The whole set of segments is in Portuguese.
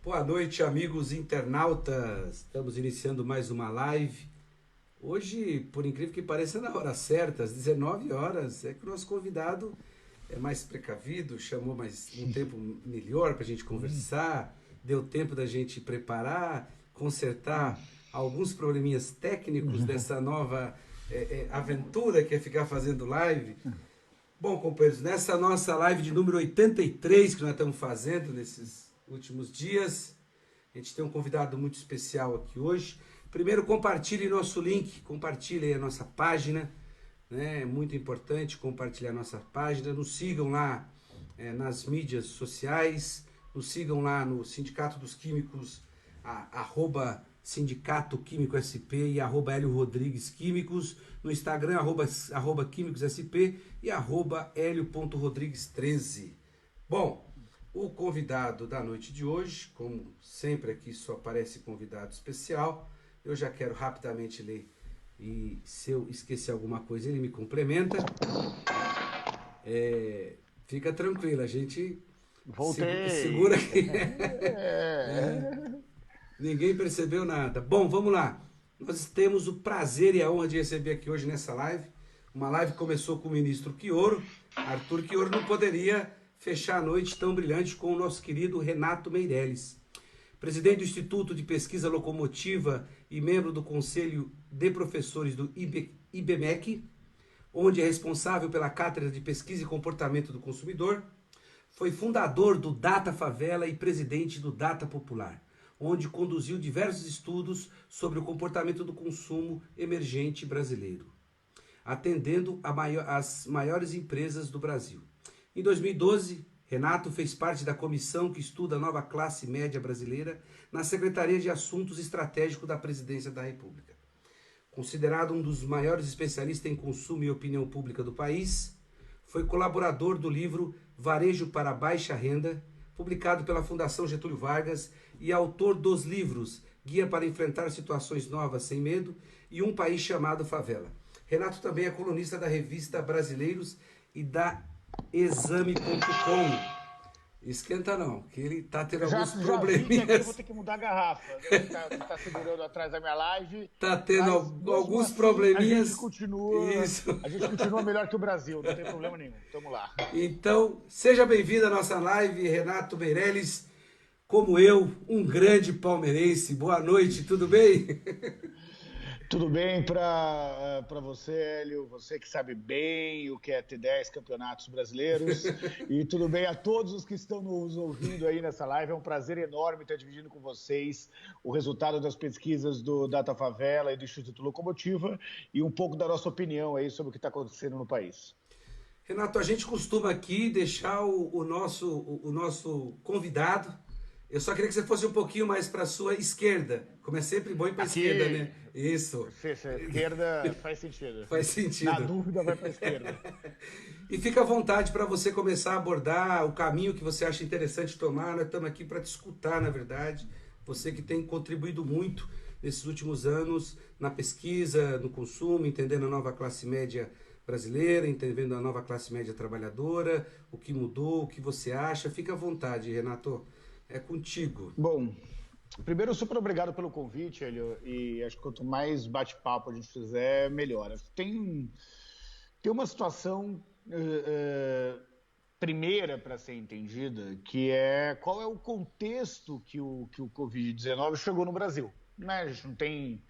Boa noite, amigos internautas. Estamos iniciando mais uma live. Hoje, por incrível que pareça, é na hora certa, às 19 horas. É que o nosso convidado é mais precavido, chamou mais um tempo melhor para a gente conversar, deu tempo da gente preparar, consertar alguns probleminhas técnicos dessa nova aventura que é ficar fazendo live. Bom, companheiros, nessa nossa live de número 83 que nós estamos fazendo nesses últimos dias, a gente tem um convidado muito especial aqui hoje. Primeiro, compartilhe nosso link, compartilhe a nossa página, né? É muito importante compartilhar a nossa página. Nos sigam lá nas mídias sociais, nos sigam lá no Sindicato dos Químicos, arroba Sindicato Químico SP e arroba Hélio Rodrigues Químicos, no Instagram arroba Químicos SP e arroba Hélio.Rodrigues13. Bom, o convidado da noite de hoje, como sempre aqui só aparece convidado especial, eu já quero rapidamente ler e se eu esquecer alguma coisa ele me complementa. Fica tranquilo, a gente segura aqui. Ninguém percebeu nada. Bom, vamos lá. Nós temos o prazer e a honra de receber aqui hoje nessa live. Uma live que começou com o ministro Chioro. Arthur Chioro não poderia fechar a noite tão brilhante com o nosso querido Renato Meirelles, presidente do Instituto de Pesquisa Locomotiva e membro do Conselho de Professores do IBMEC, onde é responsável pela Cátedra de Pesquisa e Comportamento do Consumidor. Foi fundador do Data Favela e presidente do Data Popular, onde conduziu diversos estudos sobre o comportamento do consumo emergente brasileiro, atendendo as maiores empresas do Brasil. Em 2012, Renato fez parte da comissão que estuda a nova classe média brasileira na Secretaria de Assuntos Estratégicos da Presidência da República. Considerado um dos maiores especialistas em consumo e opinião pública do país, foi colaborador do livro Varejo para Baixa Renda, publicado pela Fundação Getúlio Vargas, e autor dos livros Guia para Enfrentar Situações Novas Sem Medo e Um País Chamado Favela. Renato também é colunista da revista Brasileiros e da Exame.com. Esquenta não, que ele tá tendo alguns probleminhas. Já vi, vou ter que mudar a garrafa. Ele tá segurando atrás da minha live. Tá tendo alguns assim, probleminhas. A gente continua melhor que o Brasil, não tem problema nenhum. Tamo lá. Então, seja bem-vindo à nossa live, Renato Meirelles. Como eu, um grande palmeirense. Boa noite, tudo bem? Tudo bem para você, Hélio, você que sabe bem o que é ter 10 campeonatos brasileiros. E tudo bem a todos os que estão nos ouvindo aí nessa live. É um prazer enorme estar dividindo com vocês o resultado das pesquisas do Data Favela e do Instituto Locomotiva e um pouco da nossa opinião aí sobre o que está acontecendo no país. Renato, a gente costuma aqui deixar o nosso convidado. Eu só queria que você fosse um pouquinho mais para a sua esquerda. Como é sempre bom ir para a esquerda, né? Isso. Esquerda faz sentido. Faz sentido. Na dúvida, vai para a esquerda. E fica à vontade para você começar a abordar o caminho que você acha interessante tomar. Nós estamos aqui para te escutar, na verdade. Você que tem contribuído muito nesses últimos anos na pesquisa, no consumo, entendendo a nova classe média brasileira, entendendo a nova classe média trabalhadora, o que mudou, o que você acha. Fica à vontade, Renato. É contigo. Bom, primeiro, super obrigado pelo convite, Hélio, e acho que quanto mais bate-papo a gente fizer, melhor. Tem uma situação primeira para ser entendida, que é qual é o contexto que o Covid-19 chegou no Brasil. Né? A gente não tem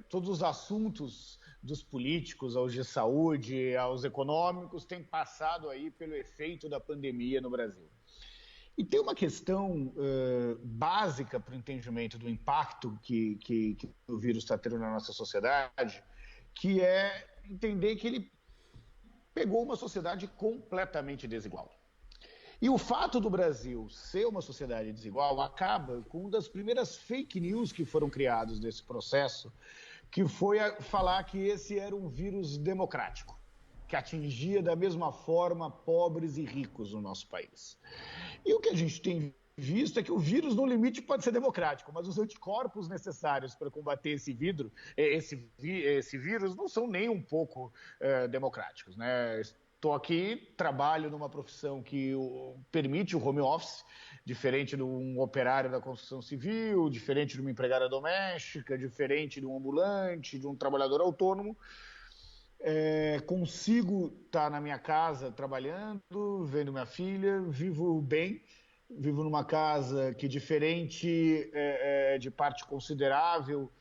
todos os assuntos dos políticos, aos de saúde, aos econômicos, têm passado aí pelo efeito da pandemia no Brasil. E tem uma questão básica para o entendimento do impacto que o vírus está tendo na nossa sociedade, que é entender que ele pegou uma sociedade completamente desigual. E o fato do Brasil ser uma sociedade desigual acaba com uma das primeiras fake news que foram criadas nesse processo, que foi falar que esse era um vírus democrático, que atingia da mesma forma pobres e ricos no nosso país. E o que a gente tem visto é que o vírus, no limite, pode ser democrático, mas os anticorpos necessários para combater esse vírus não são nem um pouco democráticos, né? Estou aqui, trabalho numa profissão que permite o home office, diferente de um operário da construção civil, diferente de uma empregada doméstica, diferente de um ambulante, de um trabalhador autônomo. Consigo estar na minha casa trabalhando, vendo minha filha, vivo bem, vivo numa casa que, diferente de parte considerável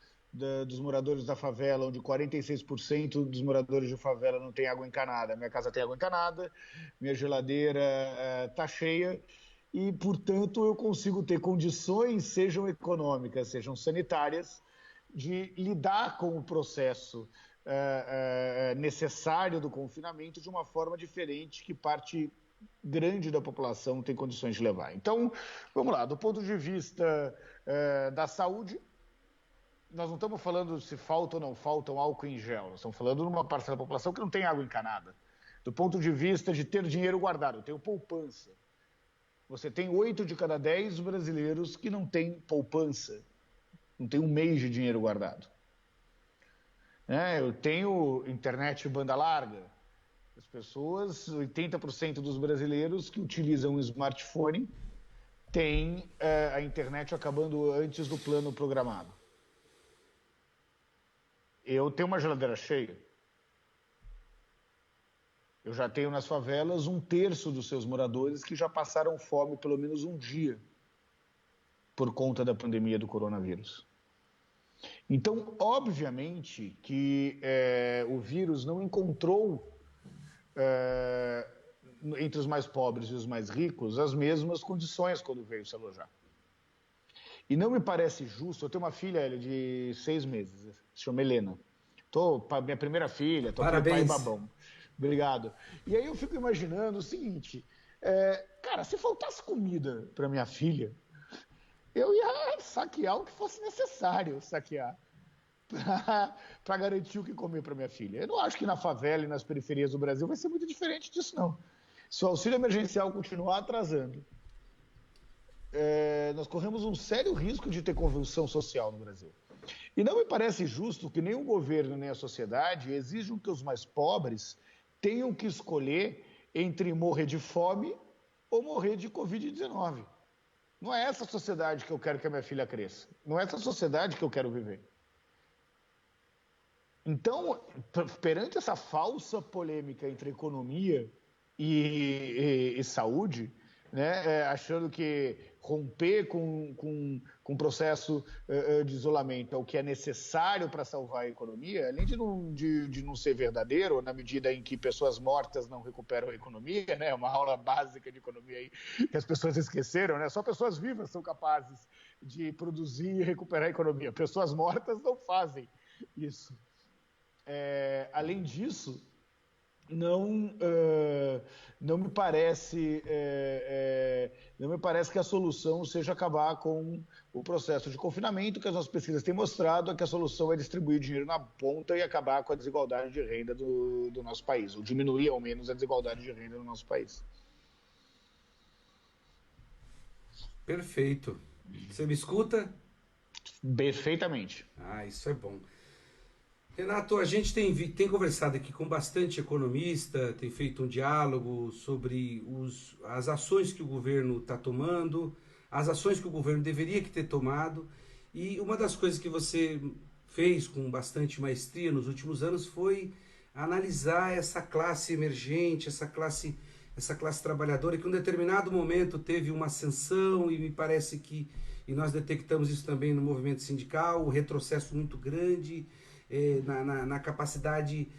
dos moradores da favela, onde 46% dos moradores de favela não tem água encanada. Minha casa tem água encanada, minha geladeira está cheia e, portanto, eu consigo ter condições, sejam econômicas, sejam sanitárias, de lidar com o processo necessário do confinamento de uma forma diferente que parte grande da população tem condições de levar. Então, vamos lá, do ponto de vista da saúde, nós não estamos falando se falta ou não falta um álcool em gel, nós estamos falando de uma parcela da população que não tem água encanada. Do ponto de vista de ter dinheiro guardado, eu tenho poupança. Você tem 8 de cada 10 brasileiros que não têm poupança, não tem um mês de dinheiro guardado. Eu tenho internet banda larga. As pessoas, 80% dos brasileiros que utilizam um smartphone têm a internet acabando antes do plano programado. Eu tenho uma geladeira cheia. Eu já tenho nas favelas 1/3 dos seus moradores que já passaram fome pelo menos um dia por conta da pandemia do coronavírus. Então, obviamente que o vírus não encontrou entre os mais pobres e os mais ricos as mesmas condições quando veio se alojar. E não me parece justo, eu tenho uma filha de 6 meses, se chama Helena. Minha primeira filha, estou aqui pai babão. Obrigado. E aí eu fico imaginando o seguinte, cara, se faltasse comida para minha filha, eu ia saquear o que fosse necessário saquear para garantir o que comer para minha filha. Eu não acho que na favela e nas periferias do Brasil vai ser muito diferente disso, não. Se o auxílio emergencial continuar atrasando, nós corremos um sério risco de ter convulsão social no Brasil. E não me parece justo que nem o governo nem a sociedade exijam que os mais pobres tenham que escolher entre morrer de fome ou morrer de Covid-19. Não é essa sociedade que eu quero que a minha filha cresça. Não é essa sociedade que eu quero viver. Então, perante essa falsa polêmica entre economia e saúde, né, achando que romper com um processo de isolamento é o que é necessário para salvar a economia, além de não ser verdadeiro, na medida em que pessoas mortas não recuperam a economia, né, uma aula básica de economia aí que as pessoas esqueceram, né, só pessoas vivas são capazes de produzir e recuperar a economia, pessoas mortas não fazem isso. Além disso, não me parece que a solução seja acabar com o processo de confinamento, que as nossas pesquisas têm mostrado é que a solução é distribuir dinheiro na ponta e acabar com a desigualdade de renda do nosso país, ou diminuir ao menos a desigualdade de renda no nosso país. Perfeito. Você me escuta? Perfeitamente. Isso é bom. Renato, a gente tem conversado aqui com bastante economista, tem feito um diálogo sobre as ações que o governo está tomando, as ações que o governo deveria ter tomado, e uma das coisas que você fez com bastante maestria nos últimos anos foi analisar essa classe emergente, essa classe trabalhadora que em um determinado momento teve uma ascensão e me parece que, e nós detectamos isso também no movimento sindical, um retrocesso muito grande, na capacidade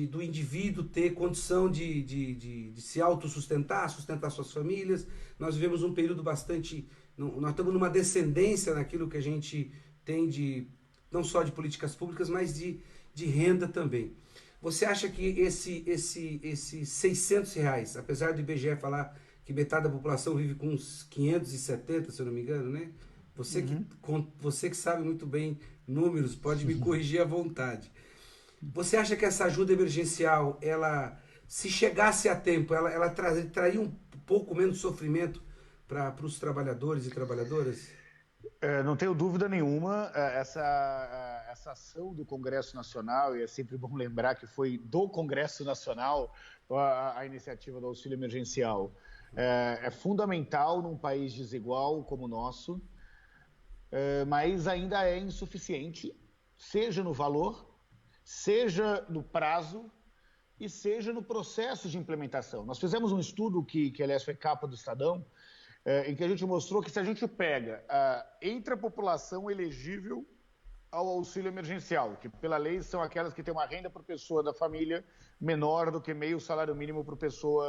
do indivíduo ter condição de se autossustentar, sustentar suas famílias. Nós vivemos um período bastante... Nós estamos numa descendência naquilo que a gente tem não só de políticas públicas, mas de renda também. Você acha que esses 600 reais, apesar do IBGE falar que metade da população vive com uns 570, se eu não me engano, né? Você que sabe muito bem números, pode me corrigir à vontade. Você acha que essa ajuda emergencial, ela, se chegasse a tempo, ela traria um pouco menos sofrimento para os trabalhadores e trabalhadoras? Não tenho dúvida nenhuma, essa essa ação do Congresso Nacional, e é sempre bom lembrar que foi do Congresso Nacional a iniciativa do auxílio emergencial, é fundamental num país desigual como o nosso, mas ainda é insuficiente, seja no valor, seja no prazo e seja no processo de implementação. Nós fizemos um estudo que aliás, foi capa do Estadão, em que a gente mostrou que se a gente pega entre a população elegível ao auxílio emergencial, que pela lei são aquelas que têm uma renda por pessoa da família menor do que meio salário mínimo por pessoa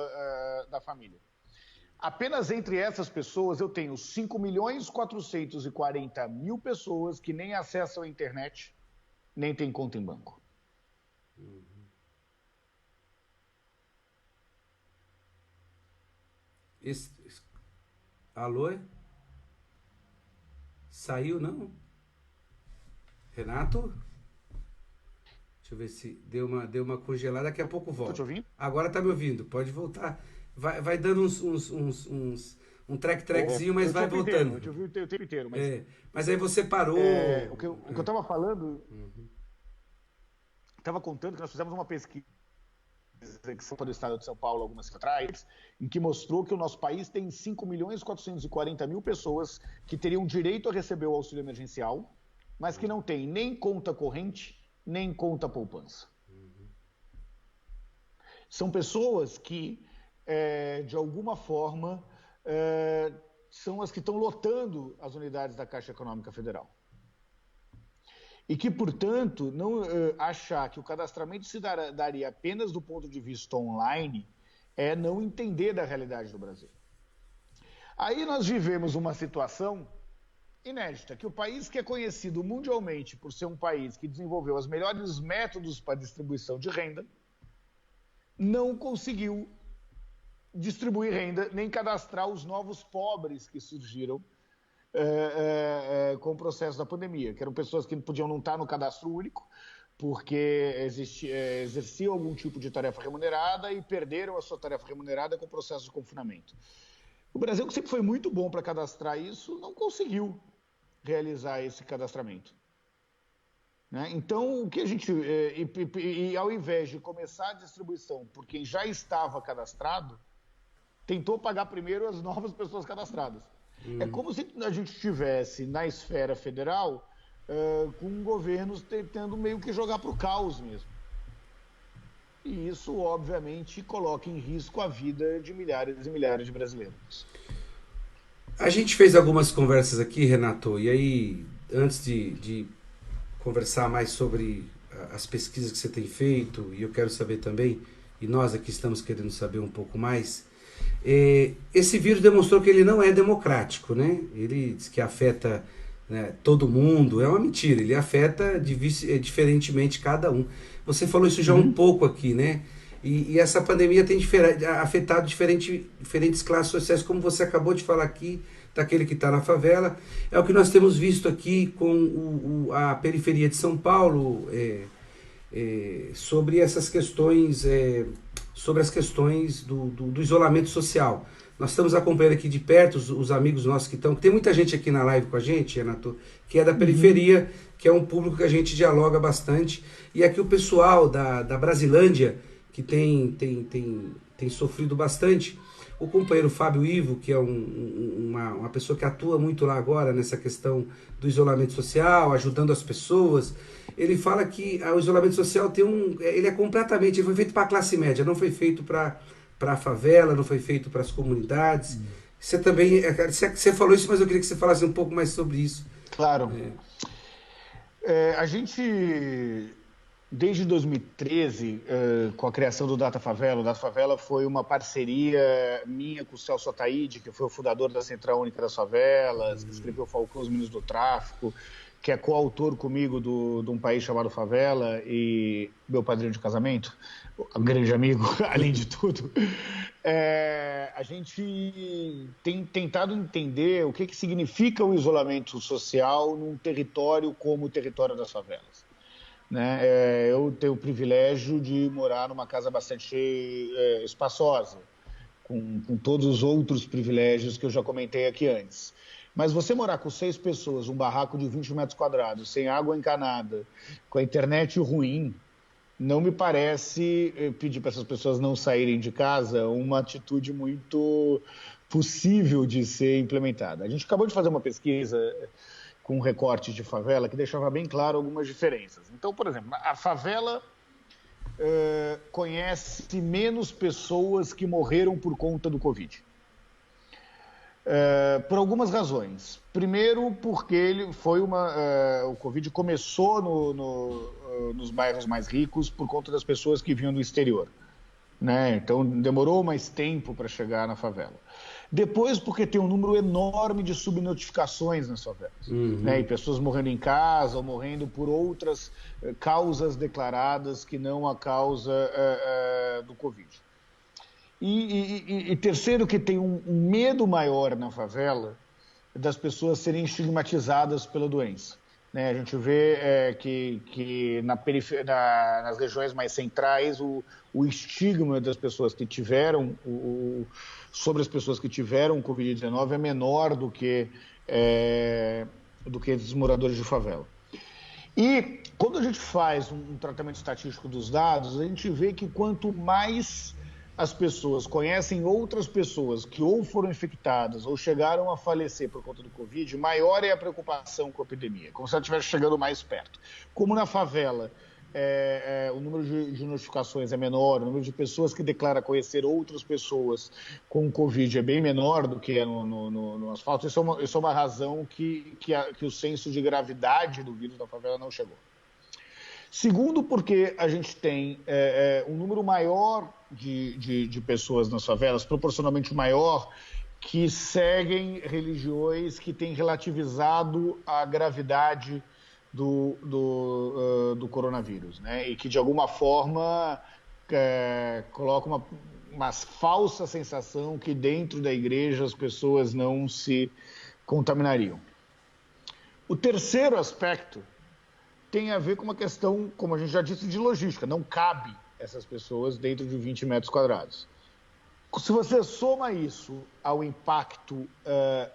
da família. Apenas entre essas pessoas eu tenho 5.440.000 pessoas que nem acessam a internet, nem têm conta em banco. Alô? Saiu, não? Renato? Deixa eu ver se deu uma congelada, daqui a pouco volta. Tô te ouvindo? Agora tá me ouvindo, pode voltar. Vai dando um trackzinho, mas vai voltando. Eu te ouvi o tempo inteiro. Mas aí você parou. O que eu estava falando, estava contando que nós fizemos uma pesquisa que foi do Estado de São Paulo algumas semanas atrás, em que mostrou que o nosso país tem 5.440.000 pessoas que teriam direito a receber o auxílio emergencial, mas que não têm nem conta corrente, nem conta poupança. São pessoas que, de alguma forma, são as que estão lotando as unidades da Caixa Econômica Federal. E que, portanto, não achar que o cadastramento se daria apenas do ponto de vista online é não entender da realidade do Brasil. Aí nós vivemos uma situação inédita, que o país que é conhecido mundialmente por ser um país que desenvolveu os melhores métodos para distribuição de renda, não conseguiu distribuir renda nem cadastrar os novos pobres que surgiram com o processo da pandemia, que eram pessoas que podiam não estar no cadastro único, porque exerciam algum tipo de tarefa remunerada e perderam a sua tarefa remunerada com o processo de confinamento. O Brasil, que sempre foi muito bom para cadastrar isso, não conseguiu realizar esse cadastramento. Né? Então, o que a gente... E ao invés de começar a distribuição por quem já estava cadastrado, tentou pagar primeiro as novas pessoas cadastradas. É como se a gente estivesse na esfera federal com governos tentando meio que jogar para o caos mesmo. E isso, obviamente, coloca em risco a vida de milhares e milhares de brasileiros. A gente fez algumas conversas aqui, Renato, e aí, antes de conversar mais sobre as pesquisas que você tem feito, e eu quero saber também, e nós aqui estamos querendo saber um pouco mais, esse vírus demonstrou que ele não é democrático, né? Ele diz que afeta, né, todo mundo, é uma mentira, ele afeta diferentemente cada um. Você falou isso já um pouco aqui, né? E essa pandemia tem afetado diferentes classes sociais, como você acabou de falar aqui, daquele que está na favela. É o que nós temos visto aqui com a periferia de São Paulo, sobre essas questões, sobre as questões do isolamento social. Nós estamos acompanhando aqui de perto os amigos nossos que estão... Tem muita gente aqui na live com a gente, Renato, que é da periferia, que é um público que a gente dialoga bastante. E aqui o pessoal da Brasilândia, que tem sofrido bastante. O companheiro Fábio Ivo, que é uma pessoa que atua muito lá agora nessa questão do isolamento social, ajudando as pessoas, ele fala que o isolamento social ele foi feito para a classe média, não foi feito para a favela, não foi feito para as comunidades. Você também, você falou isso, mas eu queria que você falasse um pouco mais sobre isso. Claro. A gente... Desde 2013, com a criação do Data Favela, o Data Favela foi uma parceria minha com o Celso Ataíde, que foi o fundador da Central Única das Favelas, que escreveu Falcão, os Meninos do Tráfico, que é coautor comigo de Um País Chamado Favela e meu padrinho de casamento, um grande amigo, além de tudo. A gente tem tentado entender o que significa o isolamento social num território como o território das favelas. Né? Eu tenho o privilégio de morar numa casa bastante espaçosa, com todos os outros privilégios que eu já comentei aqui antes. Mas você morar com 6 pessoas, um barraco de 20 metros quadrados, sem água encanada, com a internet ruim, não me parece pedir para essas pessoas não saírem de casa uma atitude muito possível de ser implementada. A gente acabou de fazer uma pesquisa com recortes de favela que deixava bem claro algumas diferenças. Então, por exemplo, a favela conhece menos pessoas que morreram por conta do Covid. Por algumas razões. Primeiro, porque o Covid começou nos bairros mais ricos por conta das pessoas que vinham do exterior, né? Então, demorou mais tempo para chegar na favela. Depois, porque tem um número enorme de subnotificações nas favelas, né? E pessoas morrendo em casa ou morrendo por outras causas declaradas que não a causa do Covid. E terceiro, que tem um medo maior na favela das pessoas serem estigmatizadas pela doença, né? A gente vê que nas regiões mais centrais o estigma das pessoas que tiveram sobre as pessoas que tiveram Covid-19 é menor do que os moradores de favela. E quando a gente faz um tratamento estatístico dos dados, a gente vê que quanto mais as pessoas conhecem outras pessoas que ou foram infectadas ou chegaram a falecer por conta do Covid, maior é a preocupação com a epidemia, como se ela estivesse chegando mais perto. Como na favela o número de notificações é menor, o número de pessoas que declara conhecer outras pessoas com Covid é bem menor do que é no asfalto, isso é uma razão que o senso de gravidade do vírus da favela não chegou. Segundo, porque a gente tem um número maior de pessoas nas favelas, proporcionalmente maior, que seguem religiões que têm relativizado a gravidade do coronavírus, né? E que, de alguma forma, coloca uma falsa sensação que dentro da igreja as pessoas não se contaminariam. O terceiro aspecto tem a ver com uma questão, como a gente já disse, de logística. Não cabe essas pessoas dentro de 20 metros quadrados. Se você soma isso ao impacto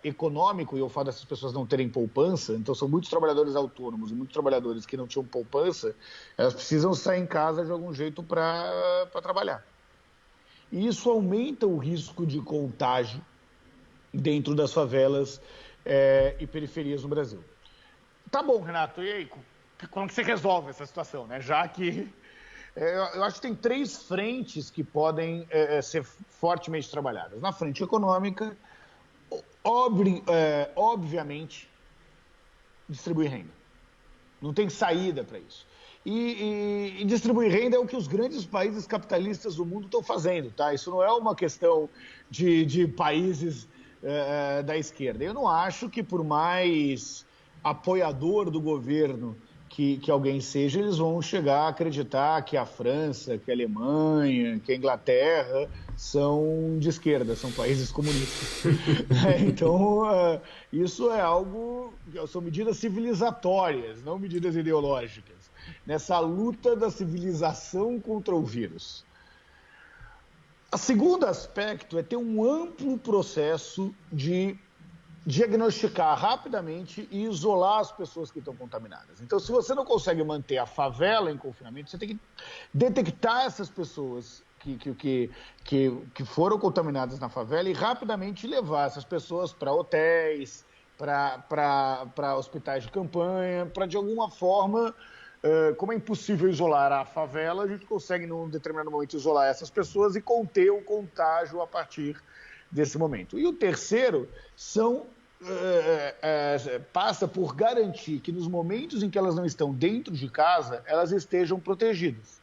econômico e ao fato dessas pessoas não terem poupança, então são muitos trabalhadores autônomos e muitos trabalhadores que não tinham poupança, elas precisam sair em casa de algum jeito para trabalhar. E isso aumenta o risco de contágio dentro das favelas e periferias no Brasil. Tá bom, Renato, e aí? Como que você resolve essa situação, né? Já que eu acho que tem 3 frentes que podem ser fortemente trabalhadas. Na frente econômica, obviamente, distribuir renda. Não tem saída para isso. E distribuir renda é o que os grandes países capitalistas do mundo estão fazendo, tá? Isso não é uma questão de países da esquerda. Eu não acho que, por mais apoiador do governo que alguém seja, eles vão chegar a acreditar que a França, que a Alemanha, que a Inglaterra são de esquerda, são países comunistas. Então, isso são medidas civilizatórias, não medidas ideológicas, nessa luta da civilização contra o vírus. O segundo aspecto é ter um amplo processo de diagnosticar rapidamente e isolar as pessoas que estão contaminadas. Então, se você não consegue manter a favela em confinamento, você tem que detectar essas pessoas que foram contaminadas na favela e rapidamente levar essas pessoas para hotéis, para hospitais de campanha, para, de alguma forma, como é impossível isolar a favela, a gente consegue, num determinado momento, isolar essas pessoas e conter o contágio a partir desse momento. E o terceiro passa por garantir que nos momentos em que elas não estão dentro de casa, elas estejam protegidas.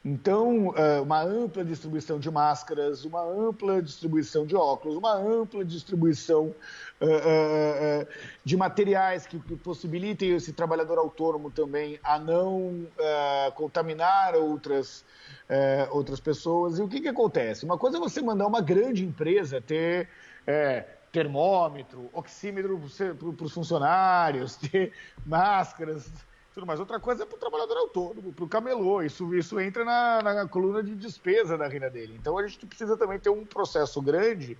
Então, uma ampla distribuição de máscaras, uma ampla distribuição de óculos, uma ampla distribuição de materiais que possibilitem esse trabalhador autônomo também a não contaminar outras pessoas. E o que acontece? Uma coisa é você mandar uma grande empresa ter termômetro, oxímetro para os funcionários, ter máscaras, tudo mais. Outra coisa é para o trabalhador autônomo, para o camelô. Isso entra na coluna de despesa da renda dele. Então, a gente precisa também ter um processo grande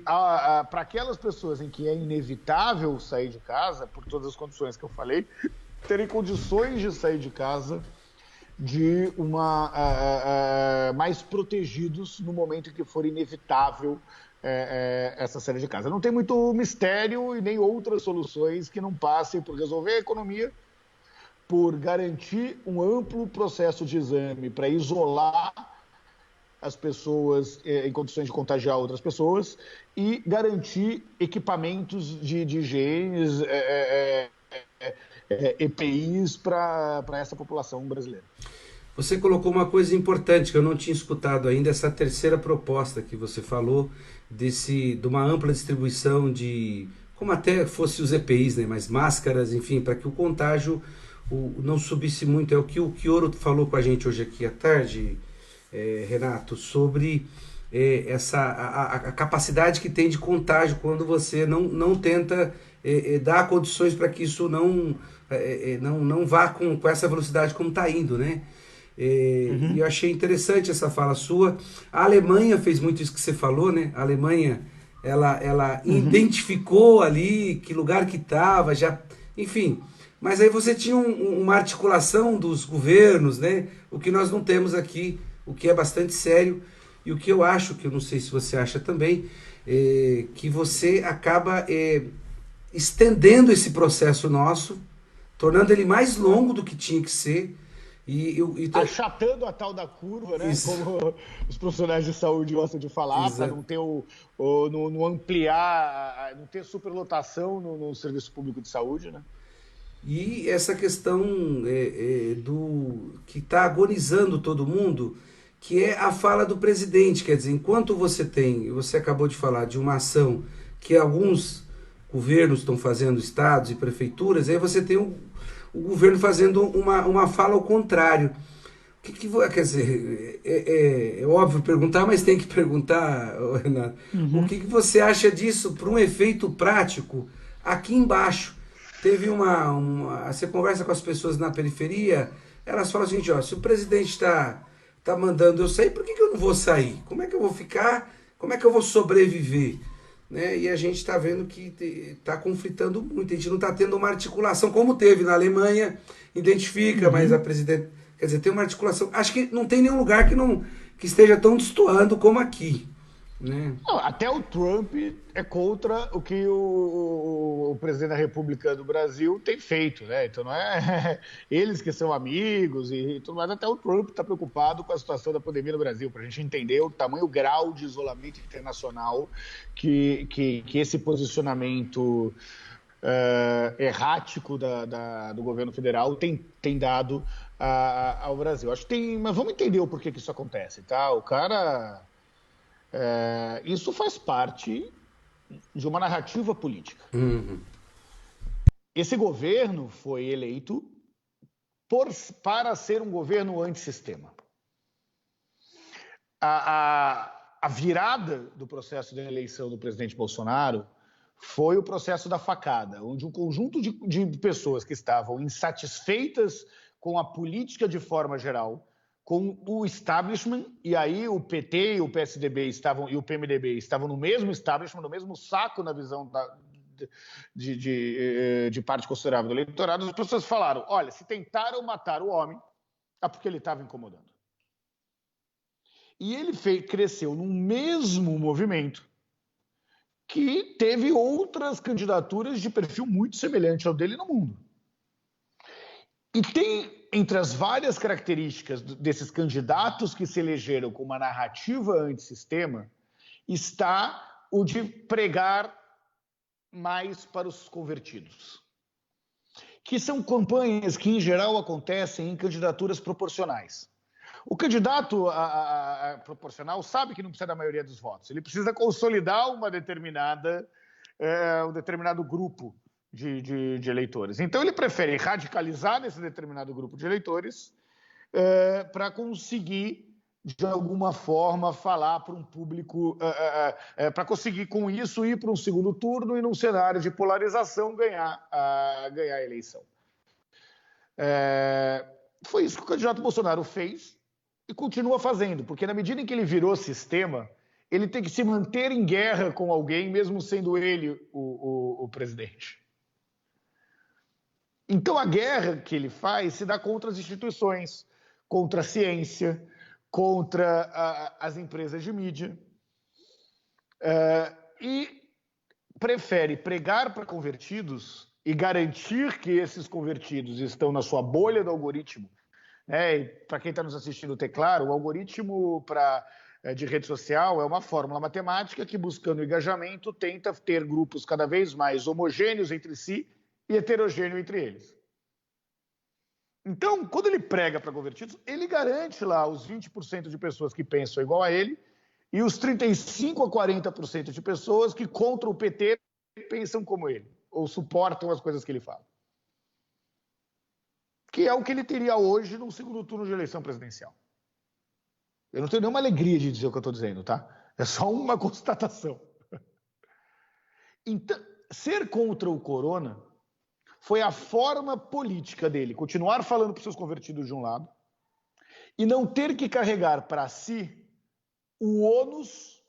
para aquelas pessoas em que é inevitável sair de casa, por todas as condições que eu falei, terem condições de sair de casa mais protegidos no momento em que for inevitável essa saída de casa. Não tem muito mistério e nem outras soluções que não passem por resolver a economia, por garantir um amplo processo de exame para isolar as pessoas em condições de contagiar outras pessoas e garantir equipamentos de higiene, EPIs para essa população brasileira. Você colocou uma coisa importante que eu não tinha escutado ainda, essa terceira proposta que você falou, de uma ampla distribuição de, como até fosse os EPIs, né, mas máscaras, enfim, para que o contágio não subisse muito. É o que o Chioro falou com a gente hoje aqui à tarde, Renato, sobre a capacidade que tem de contágio quando você não tenta dar condições para que isso não vá com essa velocidade como está indo, né? E eu achei interessante essa fala sua. A Alemanha fez muito isso que você falou, né? A Alemanha, ela identificou ali que lugar que estava, já, enfim. Mas aí você tinha uma articulação dos governos, né? O que nós não temos aqui, o que é bastante sério. E o que eu acho, que eu não sei se você acha também, que você acaba estendendo esse processo nosso, tornando ele mais longo do que tinha que ser. Achatando a tal da curva, né? Isso. Como os profissionais de saúde gostam de falar, para não ter não ampliar, não ter superlotação no serviço público de saúde, né? E essa questão que está agonizando todo mundo, que é a fala do presidente. Quer dizer, enquanto você acabou de falar de uma ação que alguns governos estão fazendo, estados e prefeituras, aí você tem o governo fazendo uma fala ao contrário. Quer dizer, é óbvio perguntar, mas tem que perguntar, Renato. O que você acha disso para um efeito prático aqui embaixo? Teve você conversa com as pessoas na periferia, elas falam assim, ó, se o presidente está mandando eu sair, por que eu não vou sair? Como é que eu vou ficar? Como é que eu vou sobreviver? Né? E a gente está vendo que está conflitando muito, a gente não está tendo uma articulação, como teve na Alemanha, identifica, mas a presidente... Quer dizer, tem uma articulação. Acho que não tem nenhum lugar que esteja tão destoando como aqui. Né? Não, até o Trump é contra o que o presidente da República do Brasil tem feito, né? Então não é eles que são amigos e tudo mais, até o Trump está preocupado com a situação da pandemia no Brasil, para a gente entender o tamanho, o grau de isolamento internacional que esse posicionamento errático do governo federal tem dado ao Brasil. Acho que mas vamos entender o porquê que isso acontece, tá? O cara... isso faz parte de uma narrativa política. Esse governo foi eleito para ser um governo antissistema. A virada do processo de eleição do presidente Bolsonaro foi o processo da facada, onde um conjunto de pessoas que estavam insatisfeitas com a política de forma geral, com o establishment, e aí o PT e o PSDB e o PMDB estavam no mesmo establishment, no mesmo saco na visão de parte considerável do eleitorado. As pessoas falaram, olha, se tentaram matar o homem, é porque ele estava incomodando. E ele cresceu num mesmo movimento que teve outras candidaturas de perfil muito semelhante ao dele no mundo. E tem, entre as várias características desses candidatos que se elegeram com uma narrativa antissistema, está o de pregar mais para os convertidos. Que são campanhas que, em geral, acontecem em candidaturas proporcionais. O candidato proporcional sabe que não precisa da maioria dos votos. Ele precisa consolidar um determinado grupo de eleitores. Então, ele prefere radicalizar nesse determinado grupo de eleitores para conseguir, de alguma forma, falar para um público, para conseguir, com isso, ir para um segundo turno e, num cenário de polarização, ganhar a eleição. Foi isso que o candidato Bolsonaro fez e continua fazendo, porque na medida em que ele virou sistema, ele tem que se manter em guerra com alguém, mesmo sendo ele o presidente. Então, a guerra que ele faz se dá contra as instituições, contra a ciência, contra as empresas de mídia, e prefere pregar para convertidos e garantir que esses convertidos estão na sua bolha do algoritmo. Né? Para quem está nos assistindo, ter claro, o algoritmo de rede social é uma fórmula matemática que, buscando engajamento, tenta ter grupos cada vez mais homogêneos entre si e heterogêneo entre eles. Então, quando ele prega para convertidos, ele garante lá os 20% de pessoas que pensam igual a ele e os 35% a 40% de pessoas que contra o PT pensam como ele, ou suportam as coisas que ele fala. Que é o que ele teria hoje no segundo turno de eleição presidencial. Eu não tenho nenhuma alegria de dizer o que eu estou dizendo, tá? É só uma constatação. Então, ser contra o corona foi a forma política dele continuar falando para os seus convertidos de um lado e não ter que carregar para si o ônus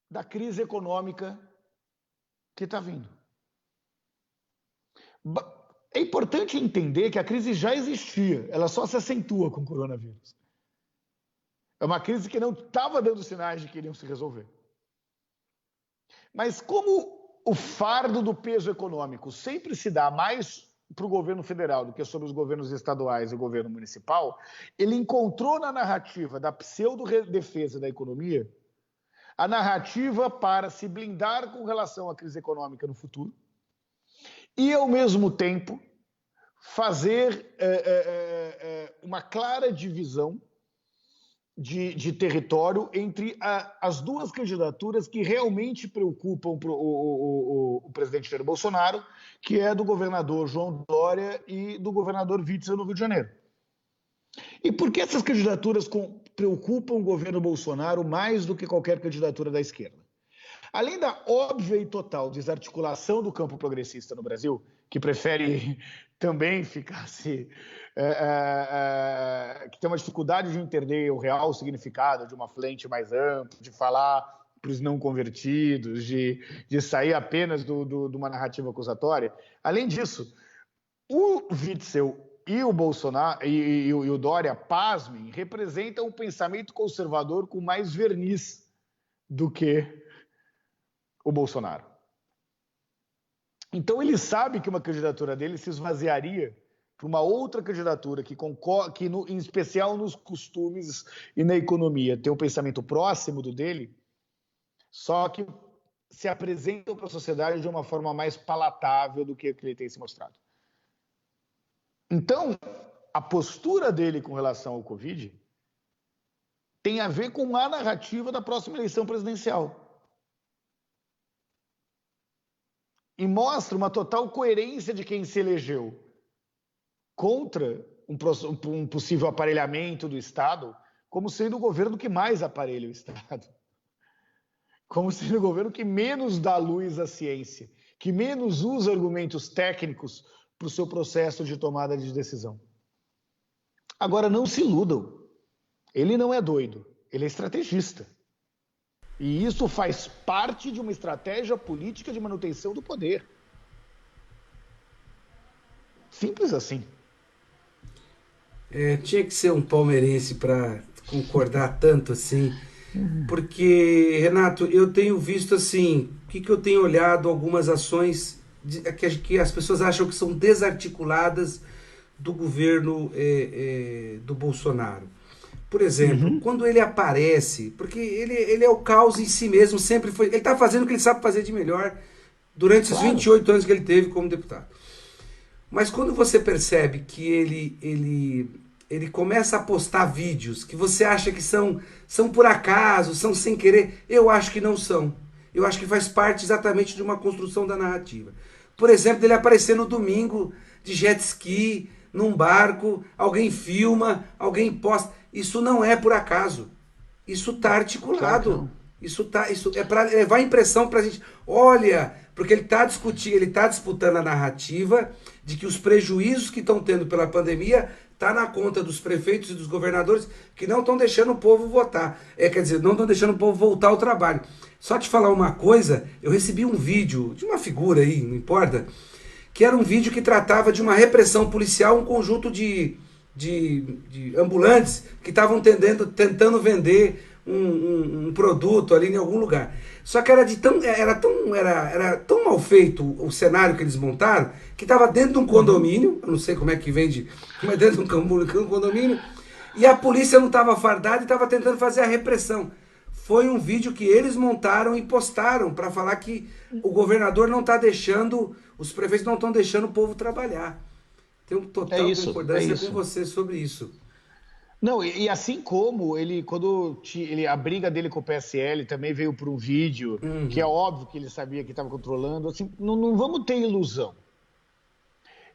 da crise econômica que está vindo. É importante entender que a crise já existia, ela só se acentua com o coronavírus. É uma crise que não estava dando sinais de que iriam se resolver. Mas como o fardo do peso econômico sempre se dá mais para o governo federal do que sobre os governos estaduais e o governo municipal, ele encontrou na narrativa da pseudo-defesa da economia a narrativa para se blindar com relação à crise econômica no futuro e, ao mesmo tempo, fazer uma clara divisão de território entre as duas candidaturas que realmente preocupam o presidente Jair Bolsonaro, que é do governador João Dória e do governador Witzel no Rio de Janeiro. E por que essas candidaturas preocupam o governo Bolsonaro mais do que qualquer candidatura da esquerda? Além da óbvia e total desarticulação do campo progressista no Brasil, que prefere também ficar que tem uma dificuldade de entender o real significado de uma frente mais ampla, de falar para os não convertidos, de sair apenas de uma narrativa acusatória. Além disso, o Witzel e o Bolsonaro e o Dória, pasmem, representam um pensamento conservador com mais verniz do que o Bolsonaro. Então ele sabe que uma candidatura dele se esvaziaria para uma outra candidatura que em especial nos costumes e na economia, tem um pensamento próximo do dele, só que se apresentam para a sociedade de uma forma mais palatável do que ele tem se mostrado. Então, a postura dele com relação ao Covid tem a ver com a narrativa da próxima eleição presidencial. E mostra uma total coerência de quem se elegeu contra um possível aparelhamento do Estado, como sendo o governo que mais aparelha o Estado. Como sendo o governo que menos dá luz à ciência, que menos usa argumentos técnicos para o seu processo de tomada de decisão. Agora, não se iludam. Ele não é doido, ele é estrategista. E isso faz parte de uma estratégia política de manutenção do poder. Simples assim. Tinha que ser um palmeirense para concordar tanto assim. Porque, Renato, eu tenho visto assim, o que eu tenho olhado, algumas ações que as pessoas acham que são desarticuladas do governo do Bolsonaro. Por exemplo, quando ele aparece, porque ele é o caos em si mesmo, sempre foi. Ele está fazendo o que ele sabe fazer de melhor durante esses 28 anos que ele teve como deputado. Mas quando você percebe que ele começa a postar vídeos que você acha que são por acaso, são sem querer, eu acho que não são. Eu acho que faz parte exatamente de uma construção da narrativa. Por exemplo, ele aparecer no domingo de jet ski, num barco, alguém filma, alguém posta. Isso não é por acaso. Isso está articulado. Isso é para levar a impressão para a gente. Olha, porque ele está disputando a narrativa de que os prejuízos que estão tendo pela pandemia está na conta dos prefeitos e dos governadores que não estão deixando o povo votar. Quer dizer, não estão deixando o povo voltar ao trabalho. Só te falar uma coisa, eu recebi um vídeo de uma figura aí, não importa, que era um vídeo que tratava de uma repressão policial, um conjunto de ambulantes que estavam tentando vender um produto ali em algum lugar. Só que era tão mal feito o cenário que eles montaram, que estava dentro de um condomínio, eu não sei como é que vende, mas dentro de um condomínio, e a polícia não estava fardada e estava tentando fazer a repressão. Foi um vídeo que eles montaram e postaram para falar que o governador não está deixando, os prefeitos não estão deixando o povo trabalhar. Tenho total concordância com você sobre isso. Não, e assim como a briga dele com o PSL também veio por um vídeo, que é óbvio que ele sabia que estava controlando, assim, não vamos ter ilusão.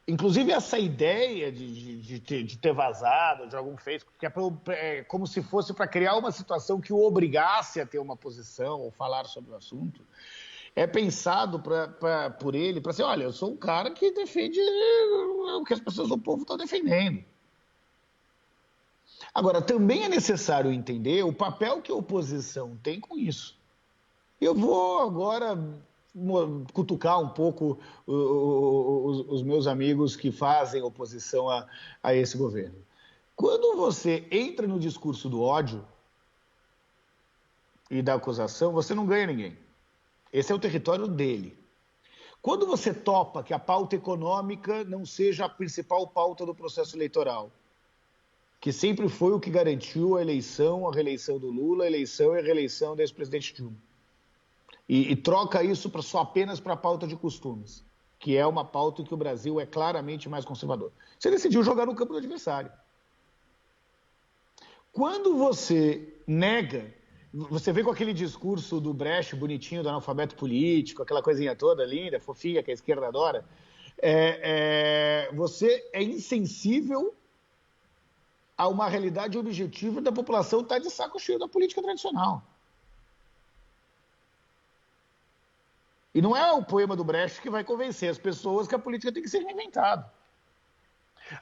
Inclusive essa ideia de ter vazado, de algum feito, que é como se fosse para criar uma situação que o obrigasse a ter uma posição ou falar sobre o assunto, é pensado por ele, para ser, olha, eu sou um cara que defende o que as pessoas do povo estão defendendo. Agora, também é necessário entender o papel que a oposição tem com isso. Eu vou agora cutucar um pouco os meus amigos que fazem oposição a esse governo. Quando você entra no discurso do ódio e da acusação, você não ganha ninguém. Esse é o território dele. Quando você topa que a pauta econômica não seja a principal pauta do processo eleitoral, que sempre foi o que garantiu a reeleição do Lula, a eleição e a reeleição do ex-presidente Dilma. E troca isso só apenas para a pauta de costumes, que é uma pauta em que o Brasil é claramente mais conservador. Você decidiu jogar no campo do adversário. Quando você nega, você vem com aquele discurso do Brecht bonitinho, do analfabeto político, aquela coisinha toda linda, fofinha, que a esquerda adora, você é insensível a uma realidade objetiva da população estar de saco cheio da política tradicional. E não é o poema do Brecht que vai convencer as pessoas que a política tem que ser reinventada.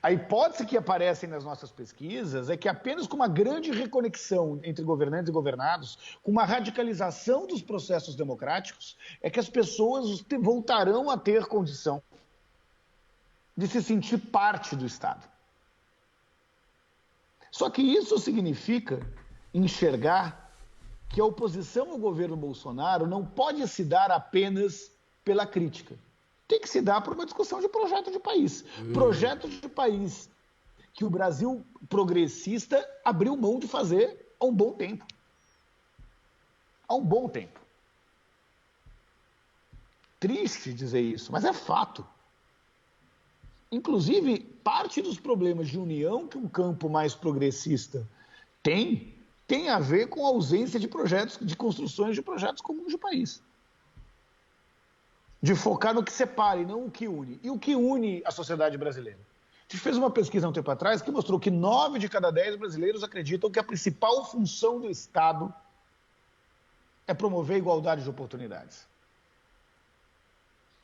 A hipótese que aparece nas nossas pesquisas é que apenas com uma grande reconexão entre governantes e governados, com uma radicalização dos processos democráticos, é que as pessoas voltarão a ter condição de se sentir parte do Estado. Só que isso significa enxergar que a oposição ao governo Bolsonaro não pode se dar apenas pela crítica. Tem que se dar por uma discussão de projeto de país. Projeto de país que o Brasil progressista abriu mão de fazer há um bom tempo. Há um bom tempo. Triste dizer isso, mas é fato. Inclusive, parte dos problemas de união que um campo mais progressista tem a ver com a ausência de projetos, de construções de projetos comuns de país. De focar no que separa e não o que une. E o que une a sociedade brasileira? A gente fez uma pesquisa há um tempo atrás que mostrou que 9 de cada 10 brasileiros acreditam que a principal função do Estado é promover a igualdade de oportunidades.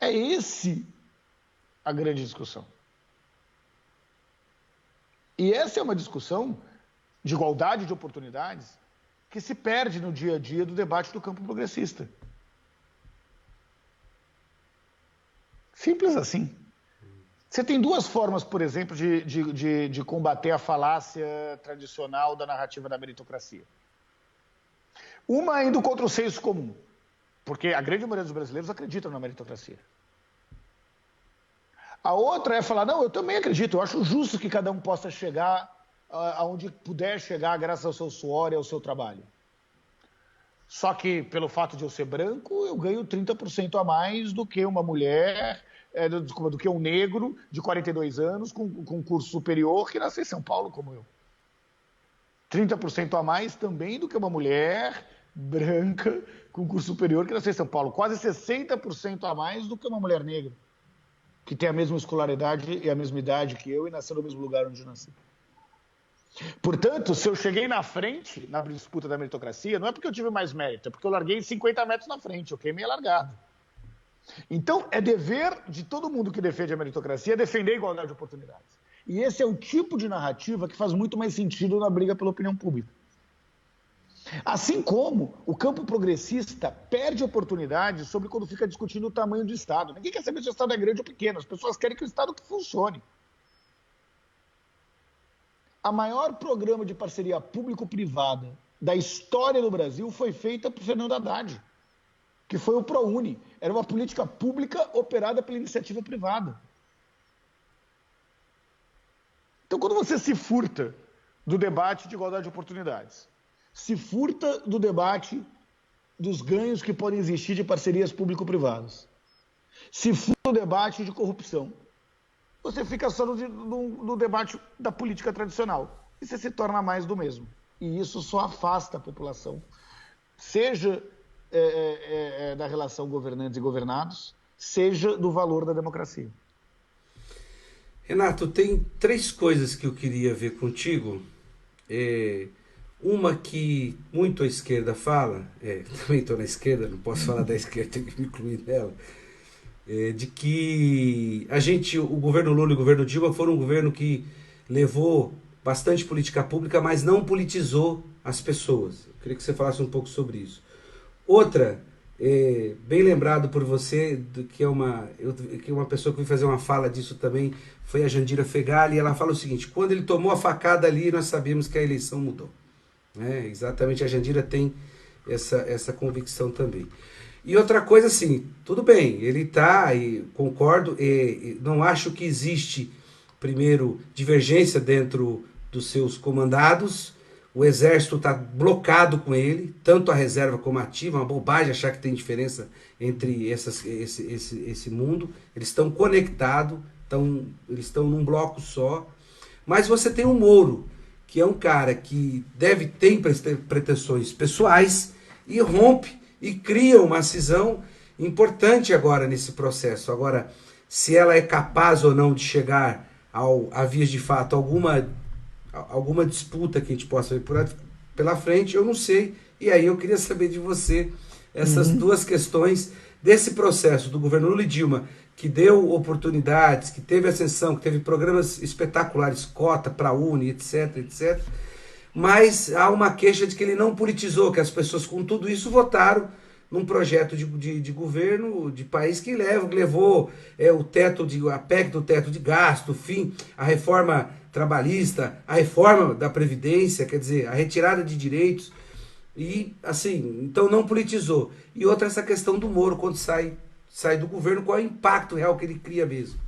É esse a grande discussão. E essa é uma discussão de igualdade de oportunidades que se perde no dia a dia do debate do campo progressista. Simples assim. Você tem duas formas, por exemplo, de combater a falácia tradicional da narrativa da meritocracia. Uma indo contra o senso comum, porque a grande maioria dos brasileiros acreditam na meritocracia. A outra é falar, não, eu também acredito, eu acho justo que cada um possa chegar aonde puder chegar graças ao seu suor e ao seu trabalho. Só que, pelo fato de eu ser branco, eu ganho 30% a mais do que uma mulher, do que um negro de 42 anos com curso superior que nasceu em São Paulo como eu. 30% a mais também do que uma mulher branca com curso superior que nasceu em São Paulo. Quase 60% a mais do que uma mulher negra, que tem a mesma escolaridade e a mesma idade que eu e nasceu no mesmo lugar onde eu nasci. Portanto, se eu cheguei na frente na disputa da meritocracia, não é porque eu tive mais mérito, é porque eu larguei 50 metros na frente, eu queimei a largada. Então, é dever de todo mundo que defende a meritocracia defender a igualdade de oportunidades. E esse é o tipo de narrativa que faz muito mais sentido na briga pela opinião pública. Assim como o campo progressista perde oportunidade sobre quando fica discutindo o tamanho do Estado. Ninguém quer saber se o Estado é grande ou pequeno, as pessoas querem que o Estado funcione. A maior programa de parceria público-privada da história do Brasil foi feita por Fernando Haddad, que foi o ProUni. Era uma política pública operada pela iniciativa privada. Então, quando você se furta do debate de igualdade de oportunidades, se furta do debate dos ganhos que podem existir de parcerias público-privadas, se furta do debate de corrupção, você fica só no debate da política tradicional e você se torna mais do mesmo. E isso só afasta a população, seja da relação governantes e governados, seja do valor da democracia. Renato, tem 3 coisas que eu queria ver contigo. Uma que muito a esquerda fala, também estou na esquerda, não posso falar da esquerda, tenho que me incluir nela, de que o governo Lula e o governo Dilma foram um governo que levou bastante política pública, mas não politizou as pessoas. Eu queria que você falasse um pouco sobre isso. Outra, bem lembrado por você, que é uma pessoa que veio fazer uma fala disso também, foi a Jandira Fegali, e ela fala o seguinte: quando ele tomou a facada ali, nós sabemos que a eleição mudou. Exatamente, a Jandira tem essa convicção também. E outra coisa, assim, tudo bem, ele está, e concordo, não acho que existe, primeiro, divergência dentro dos seus comandados. O exército está blocado com ele, tanto a reserva como a ativa. É uma bobagem achar que tem diferença entre esse mundo. Eles estão conectados, eles estão num bloco só. Mas você tem o Moro, que é um cara que tem pretensões pessoais e rompe e cria uma cisão importante agora nesse processo. Agora, se ela é capaz ou não de chegar a vias de fato alguma disputa que a gente possa ver pela frente, eu não sei. E aí eu queria saber de você essas duas questões desse processo do governo Lula e Dilma, que deu oportunidades, que teve ascensão, que teve programas espetaculares, cota para a Uni, etc, etc. Mas há uma queixa de que ele não politizou, que as pessoas com tudo isso votaram num projeto de governo de país que levou a PEC do teto de gasto, a reforma trabalhista, a reforma da Previdência, quer dizer, a retirada de direitos, e assim, então não politizou. E outra, essa questão do Moro, quando sai do governo, qual é o impacto real que ele cria mesmo?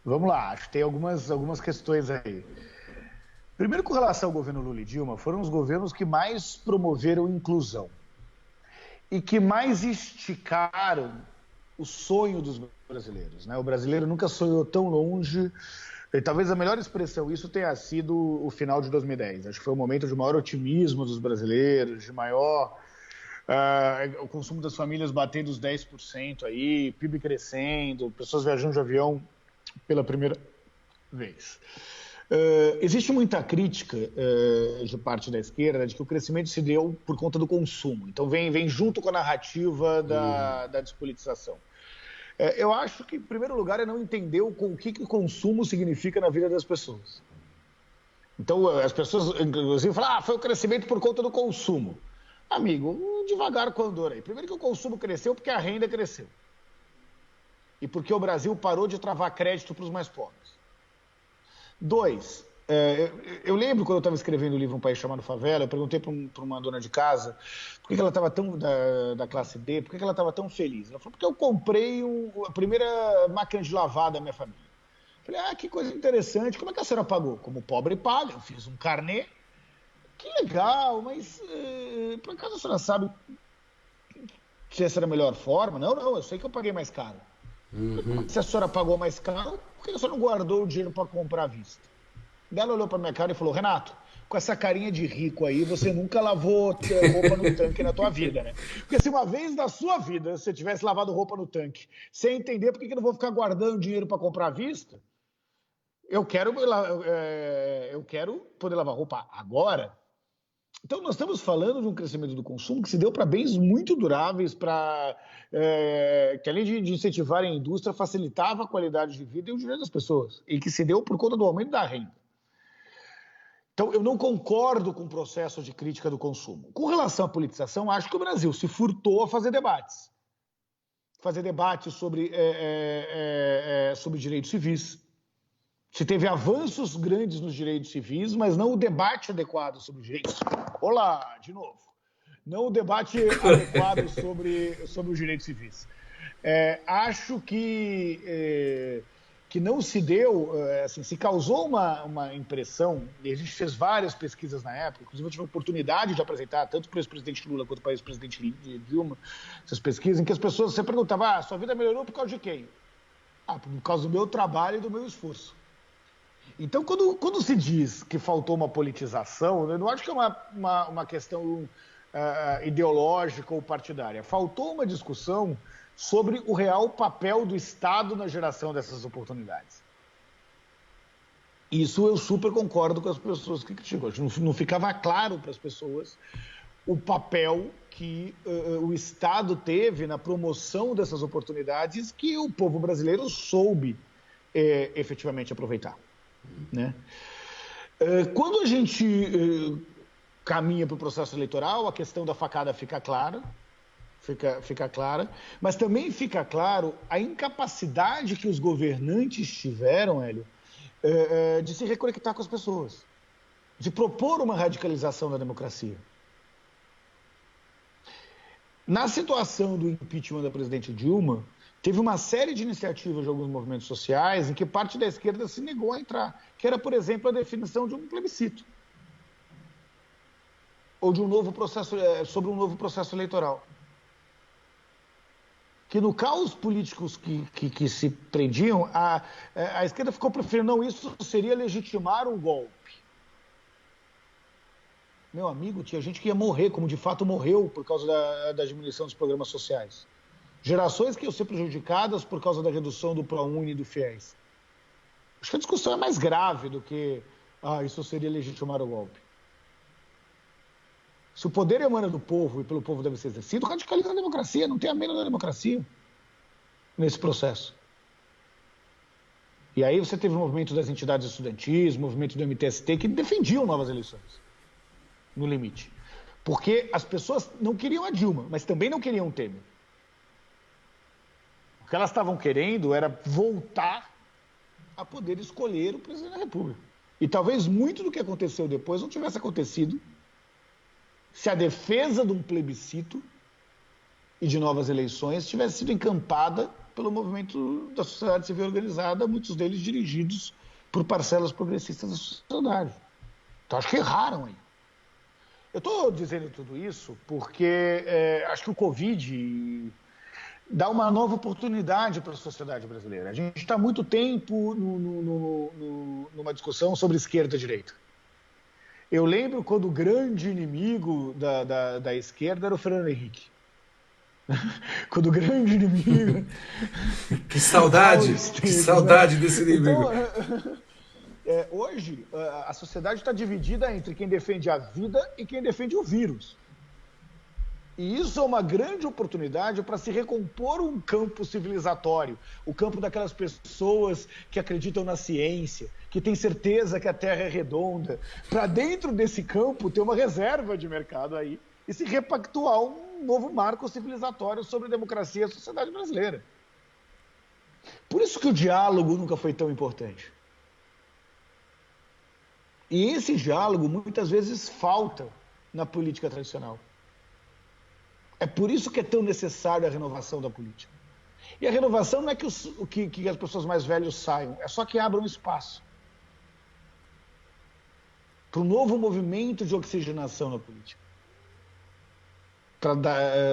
Vamos lá, acho que tem algumas questões aí. Primeiro, com relação ao governo Lula e Dilma, foram os governos que mais promoveram inclusão e que mais esticaram o sonho dos brasileiros, né? O brasileiro nunca sonhou tão longe, e talvez a melhor expressão isso tenha sido o final de 2010. Acho que foi um momento de maior otimismo dos brasileiros, de maior o consumo das famílias batendo os 10% aí, PIB crescendo, pessoas viajando de avião pela primeira vez. Existe muita crítica de parte da esquerda de que o crescimento se deu por conta do consumo. Então vem junto com a narrativa da despolitização. Eu acho que, em primeiro lugar, é não entender o que o consumo significa na vida das pessoas. Então, as pessoas, inclusive, falam, foi o crescimento por conta do consumo. Amigo, devagar com a andor aí. Primeiro que o consumo cresceu porque a renda cresceu. E porque o Brasil parou de travar crédito para os mais pobres. 2, eu lembro quando eu estava escrevendo o livro Um País Chamado Favela, eu perguntei para uma dona de casa por que ela estava tão, da classe D, por que ela estava tão feliz. Ela falou, porque eu comprei a primeira máquina de lavar da minha família. Eu falei, que coisa interessante, como é que a senhora pagou? Como pobre paga, eu fiz um carnê. Que legal, mas por acaso a senhora sabe se essa era a melhor forma? Não, eu sei que eu paguei mais caro. Se a senhora pagou mais caro, por que a senhora não guardou o dinheiro para comprar à vista? Ela olhou para minha cara e falou, Renato, com essa carinha de rico aí, você nunca lavou roupa no tanque na tua vida, né? Porque se uma vez na sua vida você tivesse lavado roupa no tanque, sem entender por que eu não vou ficar guardando dinheiro para comprar à vista, eu quero poder lavar roupa agora. Então, nós estamos falando de um crescimento do consumo que se deu para bens muito duráveis, que além de incentivar a indústria, facilitava a qualidade de vida e o direito das pessoas, e que se deu por conta do aumento da renda. Então, eu não concordo com o processo de crítica do consumo. Com relação à politização, acho que o Brasil se furtou a fazer debates. Fazer debates sobre direitos civis. Se teve avanços grandes nos direitos civis, mas não o debate adequado sobre os direitos. Olá, de novo. Não o debate adequado sobre os direitos civis. Acho que não se deu, assim, se causou uma impressão, e a gente fez várias pesquisas na época, inclusive eu tive a oportunidade de apresentar, tanto para o ex-presidente Lula quanto para o ex-presidente Dilma, essas pesquisas, em que as pessoas, você perguntava, sua vida melhorou por causa de quem? Por causa do meu trabalho e do meu esforço. Então, quando se diz que faltou uma politização, eu não acho que é uma questão ideológica ou partidária. Faltou uma discussão sobre o real papel do Estado na geração dessas oportunidades. Isso eu super concordo com as pessoas que criticam. Não ficava claro para as pessoas o papel que o Estado teve na promoção dessas oportunidades que o povo brasileiro soube efetivamente aproveitar. Né? Quando a gente caminha para o processo eleitoral, a questão da facada fica clara, mas também fica claro a incapacidade que os governantes tiveram, Hélio, de se reconectar com as pessoas, de propor uma radicalização da democracia. Na situação do impeachment da presidente Dilma, teve uma série de iniciativas de alguns movimentos sociais em que parte da esquerda se negou a entrar, que era, por exemplo, a definição de um plebiscito ou de um novo processo, sobre um novo processo eleitoral. Que no caos políticos que se prendiam, a esquerda ficou preferindo, não, isso seria legitimar um golpe. Meu amigo, tinha gente que ia morrer, como de fato morreu por causa da diminuição dos programas sociais. Gerações que iam ser prejudicadas por causa da redução do ProUni e do FIES. Acho que a discussão é mais grave do que isso seria legitimar o golpe. Se o poder emana do povo e pelo povo deve ser exercido, radicaliza a democracia, não tem a mínima democracia nesse processo. E aí você teve o movimento das entidades estudantis, o movimento do MTST, que defendiam novas eleições, no limite. Porque as pessoas não queriam a Dilma, mas também não queriam o Temer. O que elas estavam querendo era voltar a poder escolher o presidente da República. E talvez muito do que aconteceu depois não tivesse acontecido se a defesa de um plebiscito e de novas eleições tivesse sido encampada pelo movimento da sociedade civil organizada, muitos deles dirigidos por parcelas progressistas da sociedade. Então, acho que erraram aí. Eu estou dizendo tudo isso porque acho que o Covid dá uma nova oportunidade para a sociedade brasileira. A gente está há muito tempo numa discussão sobre esquerda e direita. Eu lembro quando o grande inimigo da esquerda era o Fernando Henrique. Quando o grande inimigo... Que saudade desse inimigo. Então, hoje, a sociedade está dividida entre quem defende a vida e quem defende o vírus. E isso é uma grande oportunidade para se recompor um campo civilizatório, o campo daquelas pessoas que acreditam na ciência, que têm certeza que a Terra é redonda, para dentro desse campo ter uma reserva de mercado aí e se repactuar um novo marco civilizatório sobre a democracia e a sociedade brasileira. Por isso que o diálogo nunca foi tão importante. E esse diálogo muitas vezes falta na política tradicional. É por isso que é tão necessária a renovação da política. E a renovação não é que as pessoas mais velhas saiam, é só que abram espaço para um novo movimento de oxigenação na política,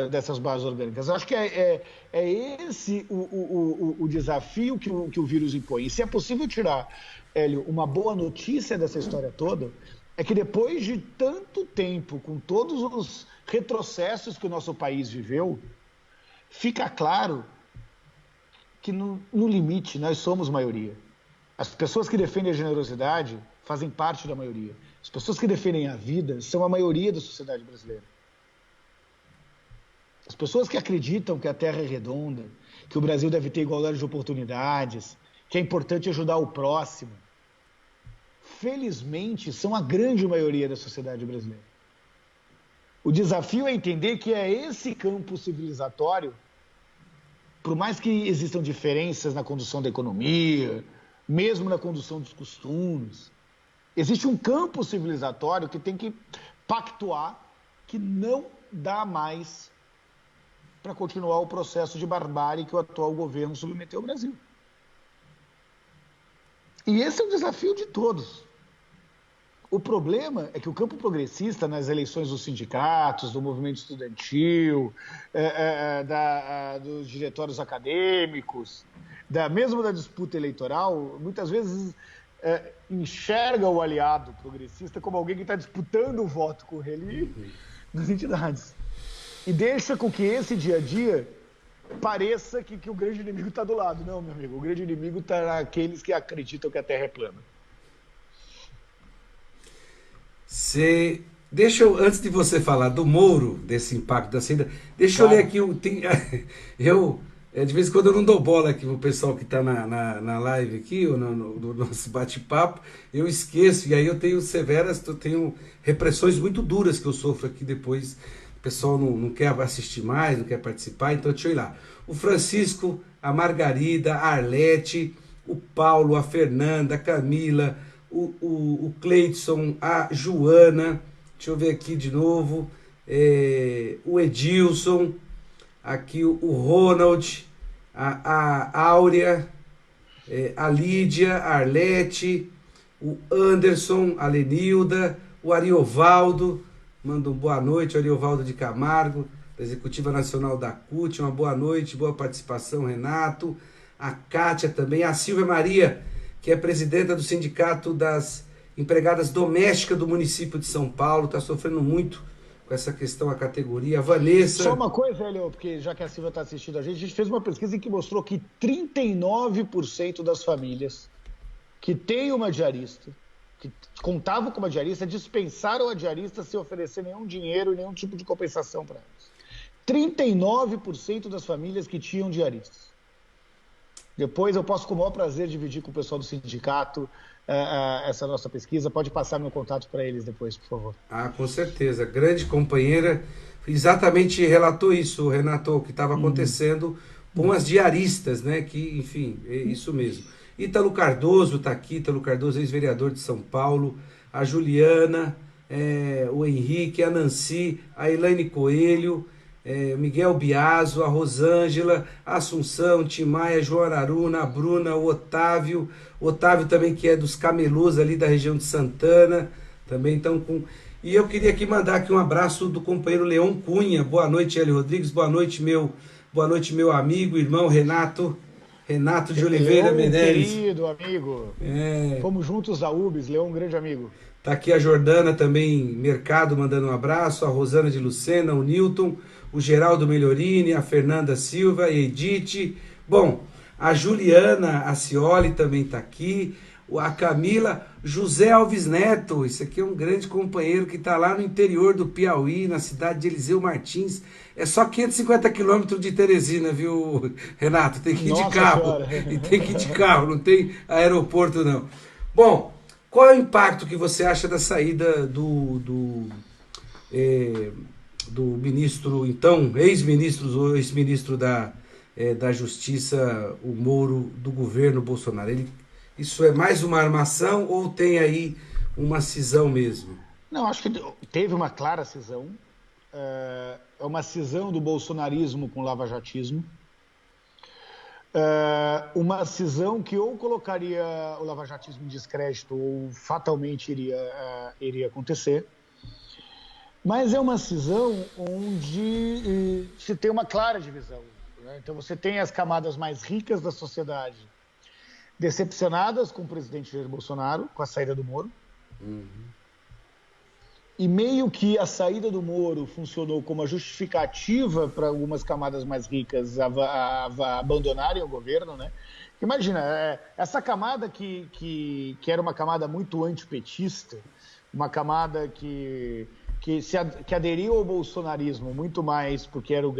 dessas bases orgânicas. Eu acho que é esse o desafio que o vírus impõe. E se é possível tirar, Hélio, uma boa notícia dessa história toda, é que depois de tanto tempo, com todos os retrocessos que o nosso país viveu, fica claro que, no limite, nós somos maioria. As pessoas que defendem a generosidade fazem parte da maioria. As pessoas que defendem a vida são a maioria da sociedade brasileira. As pessoas que acreditam que a Terra é redonda, que o Brasil deve ter igualdade de oportunidades, que é importante ajudar o próximo, felizmente, são a grande maioria da sociedade brasileira. O desafio é entender que é esse campo civilizatório, por mais que existam diferenças na condução da economia, mesmo na condução dos costumes, existe um campo civilizatório que tem que pactuar que não dá mais para continuar o processo de barbárie que o atual governo submeteu ao Brasil. E esse é o desafio de todos. O problema é que o campo progressista, nas eleições dos sindicatos, do movimento estudantil, dos diretórios acadêmicos, mesmo da disputa eleitoral, muitas vezes enxerga o aliado progressista como alguém que está disputando o voto com ele nas entidades. E deixa com que esse dia a dia pareça que o grande inimigo está do lado. Não, meu amigo, o grande inimigo está naqueles que acreditam que a Terra é plana. Antes de você falar do Moro, desse impacto da saída, deixa eu ler aqui. De vez em quando eu não dou bola aqui pro pessoal que está na live aqui, ou no nosso bate-papo, eu esqueço, e aí eu tenho repressões muito duras que eu sofro aqui depois. O pessoal não quer assistir mais, não quer participar, então deixa eu ir lá. O Francisco, a Margarida, a Arlete, o Paulo, a Fernanda, a Camila, o Cleidson, a Joana, deixa eu ver aqui de novo, o Edilson, aqui o Ronald, a Áurea, a Lídia, a Arlete, o Anderson, a Lenilda, o Ariovaldo, manda um boa noite, o Ariovaldo de Camargo, da Executiva Nacional da CUT, uma boa noite, boa participação, Renato, a Kátia também, a Silvia Maria, que é presidenta do Sindicato das Empregadas Domésticas do município de São Paulo, está sofrendo muito com essa questão, a categoria. A Vanessa... Só uma coisa, Helio, porque já que a Silvia está assistindo a gente fez uma pesquisa que mostrou que 39% das famílias que têm uma diarista, que contavam com uma diarista, dispensaram a diarista sem oferecer nenhum dinheiro e nenhum tipo de compensação para elas. 39% das famílias que tinham diaristas. Depois eu posso com o maior prazer dividir com o pessoal do sindicato essa nossa pesquisa. Pode passar meu contato para eles depois, por favor. Com certeza. Grande companheira. Exatamente relatou isso, Renato, o que estava acontecendo com as diaristas, né? Que, enfim, é isso mesmo. Ítalo Cardoso está aqui, Ítalo Cardoso, ex-vereador de São Paulo. A Juliana, o Henrique, a Nancy, a Elaine Coelho, Miguel Biaso, a Rosângela, a Assunção, Timaia, João Araruna, a Bruna, o Otávio também, que é dos camelôs ali da região de Santana, também estão com... E eu queria aqui mandar aqui um abraço do companheiro Leon Cunha. Boa noite, Hélio Rodrigues, boa noite meu amigo, irmão Renato de Oliveira Menezes. Querido amigo, fomos juntos a UBS, Leon, um grande amigo. Tá aqui a Jordana também, Mercado, mandando um abraço, a Rosana de Lucena, o Newton, o Geraldo Melhorini, a Fernanda Silva, a Edith, bom, a Juliana Acioli também tá aqui, a Camila, José Alves Neto, esse aqui é um grande companheiro que tá lá no interior do Piauí, na cidade de Eliseu Martins, é só 550 quilômetros de Teresina, viu, Renato? Tem que ir de carro, e tem que ir de carro, não tem aeroporto não. Bom, qual é o impacto que você acha da saída do ministro, então, ex-ministro da Justiça, o Moro, do governo Bolsonaro? Isso é mais uma armação ou tem aí uma cisão mesmo? Não, acho que teve uma clara cisão. É uma cisão do bolsonarismo com o lavajatismo. Uma cisão que ou colocaria o lavajatismo em descrédito ou fatalmente iria acontecer. Mas é uma cisão onde se tem uma clara divisão, né? Então você tem as camadas mais ricas da sociedade decepcionadas com o presidente Jair Bolsonaro, com a saída do Moro. E meio que a saída do Moro funcionou como a justificativa para algumas camadas mais ricas abandonarem o governo, né? Imagina, essa camada que era uma camada muito antipetista, uma camada que aderiu ao bolsonarismo muito mais porque era a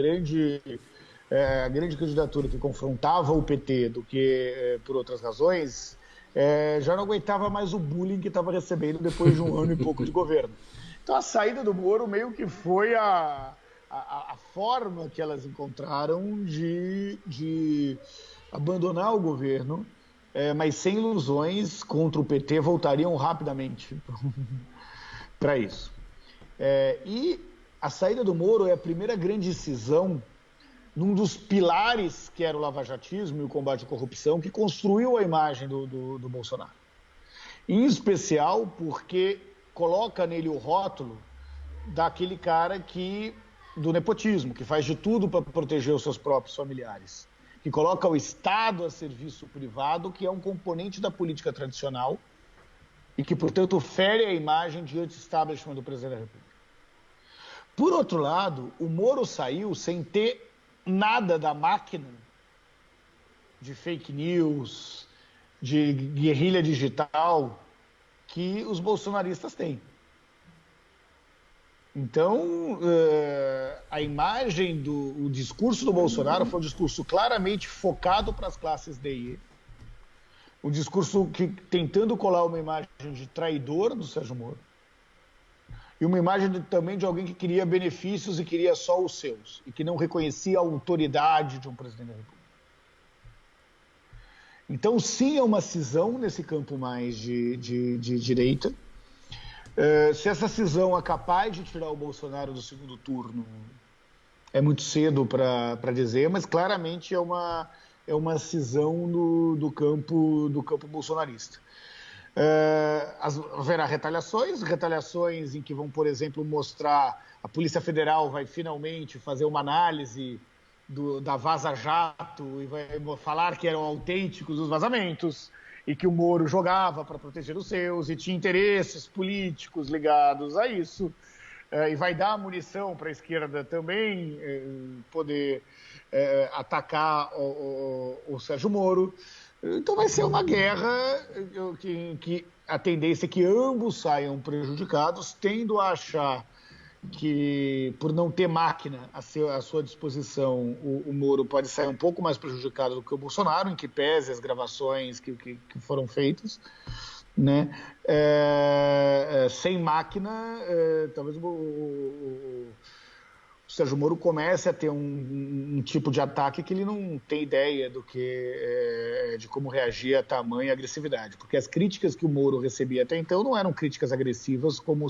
grande candidatura que confrontava o PT do que por outras razões, já não aguentava mais o bullying que estava recebendo depois de um ano e pouco de governo. Então a saída do Moro meio que foi a forma que elas encontraram de abandonar o governo, mas sem ilusões contra o PT, voltariam rapidamente para isso. E a saída do Moro é a primeira grande cisão num dos pilares que era o lavajatismo e o combate à corrupção, que construiu a imagem do Bolsonaro. Em especial porque coloca nele o rótulo daquele cara do nepotismo, que faz de tudo para proteger os seus próprios familiares, que coloca o Estado a serviço privado, que é um componente da política tradicional e que, portanto, fere a imagem de anti-establishment do presidente da República. Por outro lado, o Moro saiu sem ter nada da máquina de fake news, de guerrilha digital que os bolsonaristas têm. Então, a imagem o discurso do Bolsonaro foi um discurso claramente focado para as classes D e E, um discurso tentando colar uma imagem de traidor do Sérgio Moro e uma imagem também de alguém que queria benefícios e queria só os seus e que não reconhecia a autoridade de um presidente da República. Então, sim, é uma cisão nesse campo mais de direita. Se essa cisão é capaz de tirar o Bolsonaro do segundo turno, é muito cedo para dizer, mas claramente é uma cisão do campo bolsonarista. Haverá retaliações em que vão, por exemplo, mostrar a Polícia Federal vai finalmente fazer uma análise da Vaza Jato e vai falar que eram autênticos os vazamentos e que o Moro jogava para proteger os seus e tinha interesses políticos ligados a isso, e vai dar munição para a esquerda também poder atacar o Sérgio Moro. Então vai ser uma guerra que a tendência é que ambos saiam prejudicados, tendo a achar que, por não ter máquina à sua disposição, o Moro pode sair um pouco mais prejudicado do que o Bolsonaro, em que pese as gravações que foram feitas, né? Sem máquina, talvez o Sérgio Moro comece a ter um tipo de ataque que ele não tem ideia de como reagir a tamanha agressividade. Porque as críticas que o Moro recebia até então não eram críticas agressivas como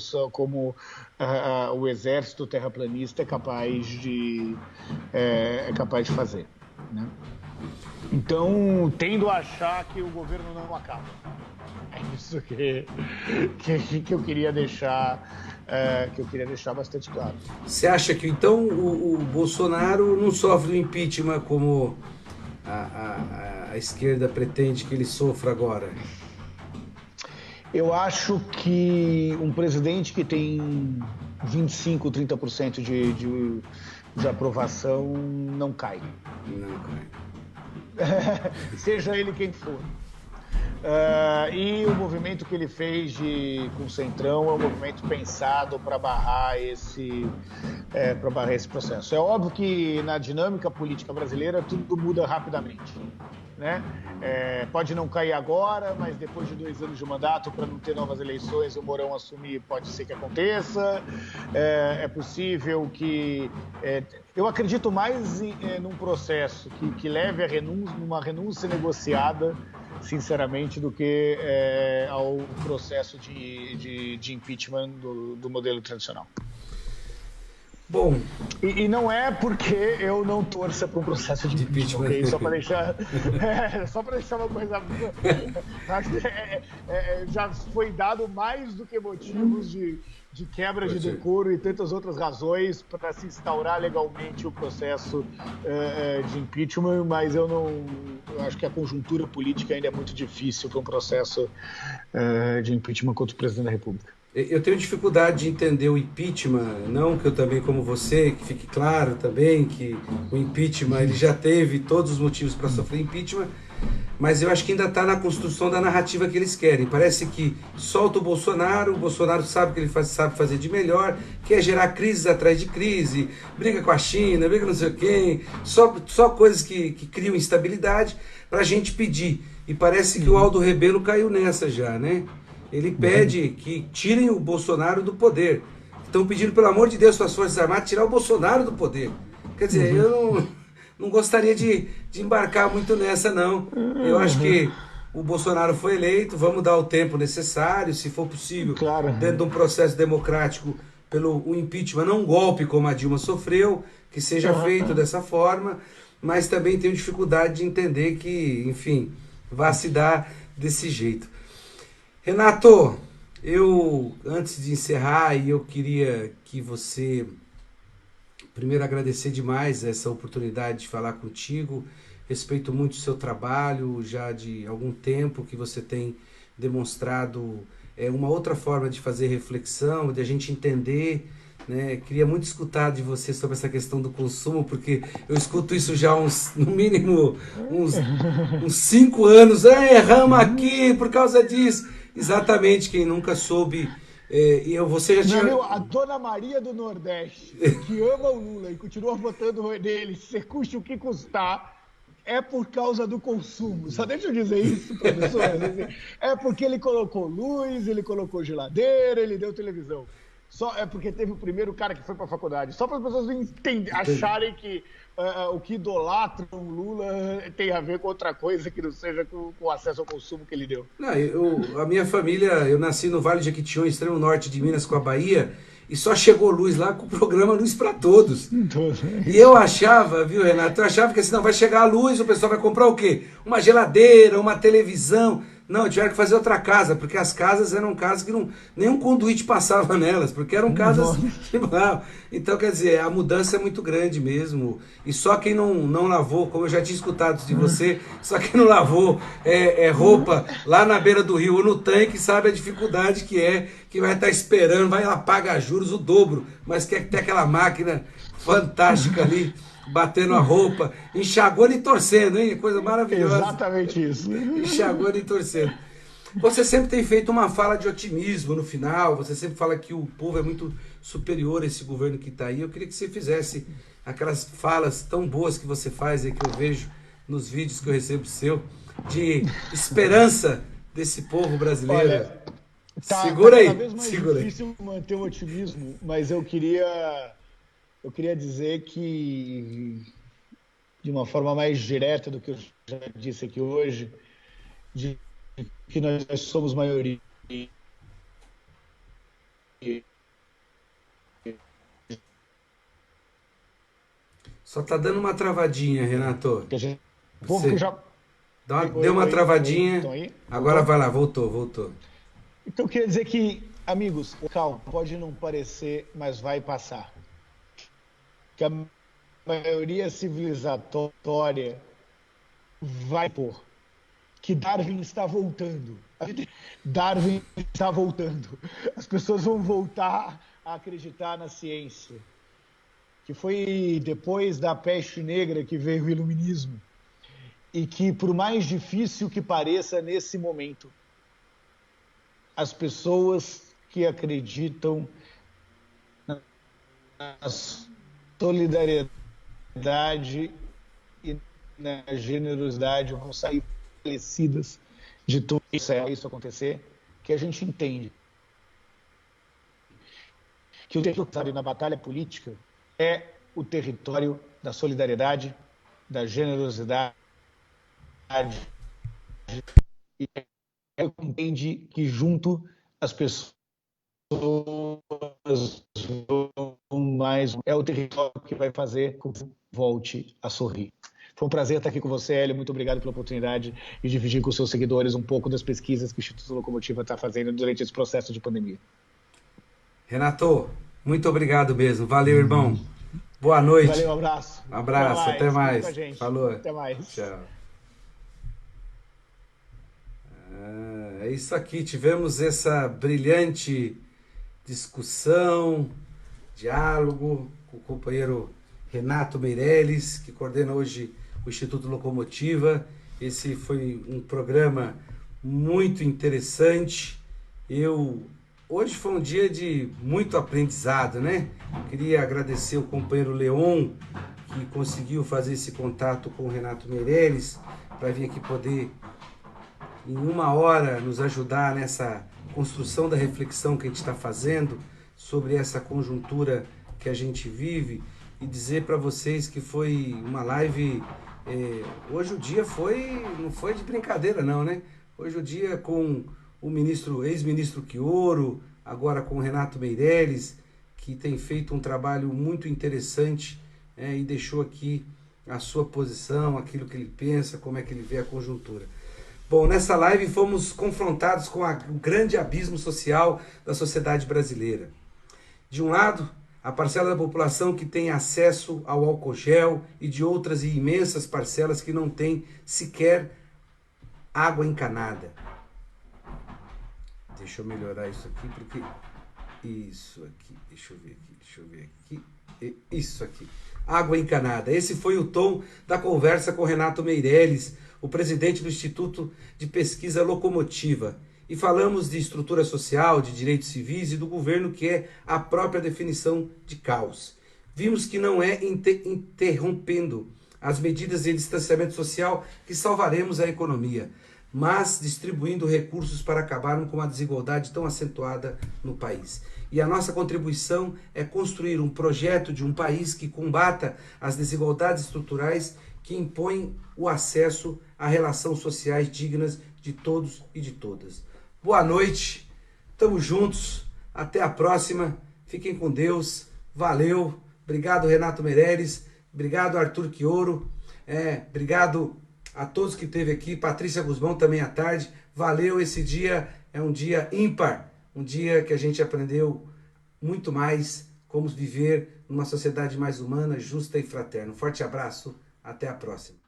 o exército terraplanista é capaz de fazer, né? Então, tendo a achar que o governo não acaba. É isso que eu queria deixar... que eu queria deixar bastante claro. Você acha que, então, o Bolsonaro não sofre o impeachment como a esquerda pretende que ele sofra agora? Eu acho que um presidente que tem 25%, 30% de aprovação não cai. Não cai. Seja ele quem for. E o movimento que ele fez com o Centrão é um movimento pensado para barrar esse processo. É óbvio que na dinâmica política brasileira tudo muda rapidamente, né? Pode não cair agora, mas depois de 2 anos de mandato, para não ter novas eleições, o Mourão assumir, pode ser que aconteça. É possível que... eu acredito mais num processo que leve uma renúncia negociada, sinceramente, do que ao processo de impeachment do modelo tradicional. Bom... E não é porque eu não torça para um processo de impeachment, okay? Só para deixar uma coisa... já foi dado mais do que motivos de quebra de decoro e tantas outras razões para se instaurar legalmente o processo de impeachment, mas eu acho que a conjuntura política ainda é muito difícil para um processo de impeachment contra o presidente da República. Eu tenho dificuldade de entender o impeachment, não que eu também, como você, que fique claro também que o impeachment ele já teve todos os motivos para sofrer impeachment, mas eu acho que ainda está na construção da narrativa que eles querem. Parece que solta o Bolsonaro sabe o que ele sabe fazer de melhor, quer gerar crises atrás de crise, briga com a China, briga não sei quem, só coisas que criam instabilidade para a gente pedir. E parece que o Aldo Rebelo caiu nessa já, né? Ele pede que tirem o Bolsonaro do poder. Estão pedindo, pelo amor de Deus, para as Forças Armadas tirar o Bolsonaro do poder. Quer dizer, eu não gostaria de embarcar muito nessa, não. Eu acho que o Bolsonaro foi eleito, vamos dar o tempo necessário, se for possível, Claro. dentro de um processo democrático, pelo o impeachment, não um golpe como a Dilma sofreu, que seja feito dessa forma, mas também tenho dificuldade de entender que, enfim, vá se dar desse jeito. Renato, eu, antes de encerrar, eu queria que você, primeiro, agradecer demais essa oportunidade de falar contigo. Respeito muito o seu trabalho, já de algum tempo que você tem demonstrado uma outra forma de fazer reflexão, de a gente entender, né? Queria muito escutar de você sobre essa questão do consumo, porque eu escuto isso já no mínimo uns 5 anos. Erramos aqui por causa disso. Exatamente, quem nunca soube. Você já tinha. Meu, a Dona Maria do Nordeste, que ama o Lula e continua votando nele, se custe o que custar, é por causa do consumo. Só deixa eu dizer isso, professor. É porque ele colocou luz, ele colocou geladeira, ele deu televisão. Só é porque teve o primeiro cara que foi para a faculdade. Só para as pessoas acharem que o que idolatram o Lula tem a ver com outra coisa que não seja com o acesso ao consumo que ele deu. Não, a minha família, eu nasci no Vale de Jequitinhonha, extremo norte de Minas, com a Bahia, e só chegou luz lá com o programa Luz para Todos. E eu achava, viu, Renato? Eu achava que assim, não, vai chegar a luz, o pessoal vai comprar o quê? Uma geladeira, uma televisão. Não, tiveram que fazer outra casa, porque as casas eram casas que nenhum conduíte passava nelas, porque eram casas. Então, quer dizer, a mudança é muito grande mesmo. E só quem não lavou, como eu já tinha escutado de você, só quem não lavou roupa lá na beira do rio ou no tanque sabe a dificuldade que vai estar esperando, vai lá pagar juros o dobro, mas quer ter aquela máquina fantástica ali, batendo a roupa, enxaguando e torcendo, hein? Coisa maravilhosa. Exatamente isso. Enxaguando e torcendo. Você sempre tem feito uma fala de otimismo no final, você sempre fala que o povo é muito superior a esse governo que está aí. Eu queria que você fizesse aquelas falas tão boas que você faz aí, que eu vejo nos vídeos que eu recebo seu, de esperança desse povo brasileiro. Olha, segura aí, cada vez mais segura difícil manter o otimismo, mas eu queria dizer que, de uma forma mais direta do que eu já disse aqui hoje, de que nós somos maioria. Só tá dando uma travadinha, Renato. O povo que já... Deu uma travadinha. Estão aí? Agora vai lá, voltou. Então, eu queria dizer que, amigos, o calma pode não parecer, mas vai passar. Que a maioria civilizatória vai pôr. Que Darwin está voltando. Darwin está voltando. As pessoas vão voltar a acreditar na ciência. Que foi depois da peste negra que veio o iluminismo. E que, por mais difícil que pareça nesse momento, as pessoas que acreditam na solidariedade e na generosidade vão sair fortalecidas de tudo isso acontecer, que a gente entende que o território na batalha política é o território da solidariedade, da generosidade, e entende que junto as pessoas vão mais, é o território que vai fazer com que volte a sorrir. Foi um prazer estar aqui com você, Hélio. Muito obrigado pela oportunidade de dividir com os seus seguidores um pouco das pesquisas que o Instituto Locomotiva está fazendo durante esse processo de pandemia. Renato, muito obrigado mesmo. Valeu, irmão. Boa noite. Valeu, um abraço. Um abraço, até mais. Falou. Até mais. Tchau. É isso aqui, tivemos essa brilhante discussão, diálogo com o companheiro Renato Meirelles, que coordena hoje o Instituto Locomotiva. Esse foi um programa muito interessante. Hoje foi um dia de muito aprendizado, né? Queria agradecer o companheiro Leon, que conseguiu fazer esse contato com o Renato Meirelles, para vir aqui poder, em 1 hora, nos ajudar nessa construção da reflexão que a gente está fazendo sobre essa conjuntura que a gente vive, e dizer para vocês que foi uma live. Hoje o dia não foi de brincadeira não, né? Hoje o dia com o ex-ministro Chioro, agora com o Renato Meirelles, que tem feito um trabalho muito interessante, e deixou aqui a sua posição, aquilo que ele pensa, como é que ele vê a conjuntura. Bom, nessa live fomos confrontados com o grande abismo social da sociedade brasileira. De um lado, a parcela da população que tem acesso ao álcool gel, e de outras e imensas parcelas que não tem sequer água encanada. Deixa eu melhorar isso aqui, porque... Isso aqui, deixa eu ver aqui. Isso aqui. Água encanada. Esse foi o tom da conversa com Renato Meirelles, o presidente do Instituto de Pesquisa Locomotiva. E falamos de estrutura social, de direitos civis e do governo, que é a própria definição de caos. Vimos que não é interrompendo as medidas de distanciamento social que salvaremos a economia, mas distribuindo recursos para acabarmos com a desigualdade tão acentuada no país. E a nossa contribuição é construir um projeto de um país que combata as desigualdades estruturais que impõem o acesso a relações sociais dignas de todos e de todas. Boa noite, estamos juntos, até a próxima, fiquem com Deus, valeu, obrigado Renato Meirelles, obrigado Arthur Chioro, obrigado a todos que esteve aqui, Patrícia Guzmão também à tarde, valeu, esse dia é um dia ímpar, um dia que a gente aprendeu muito mais como viver numa sociedade mais humana, justa e fraterna. Um forte abraço, até a próxima.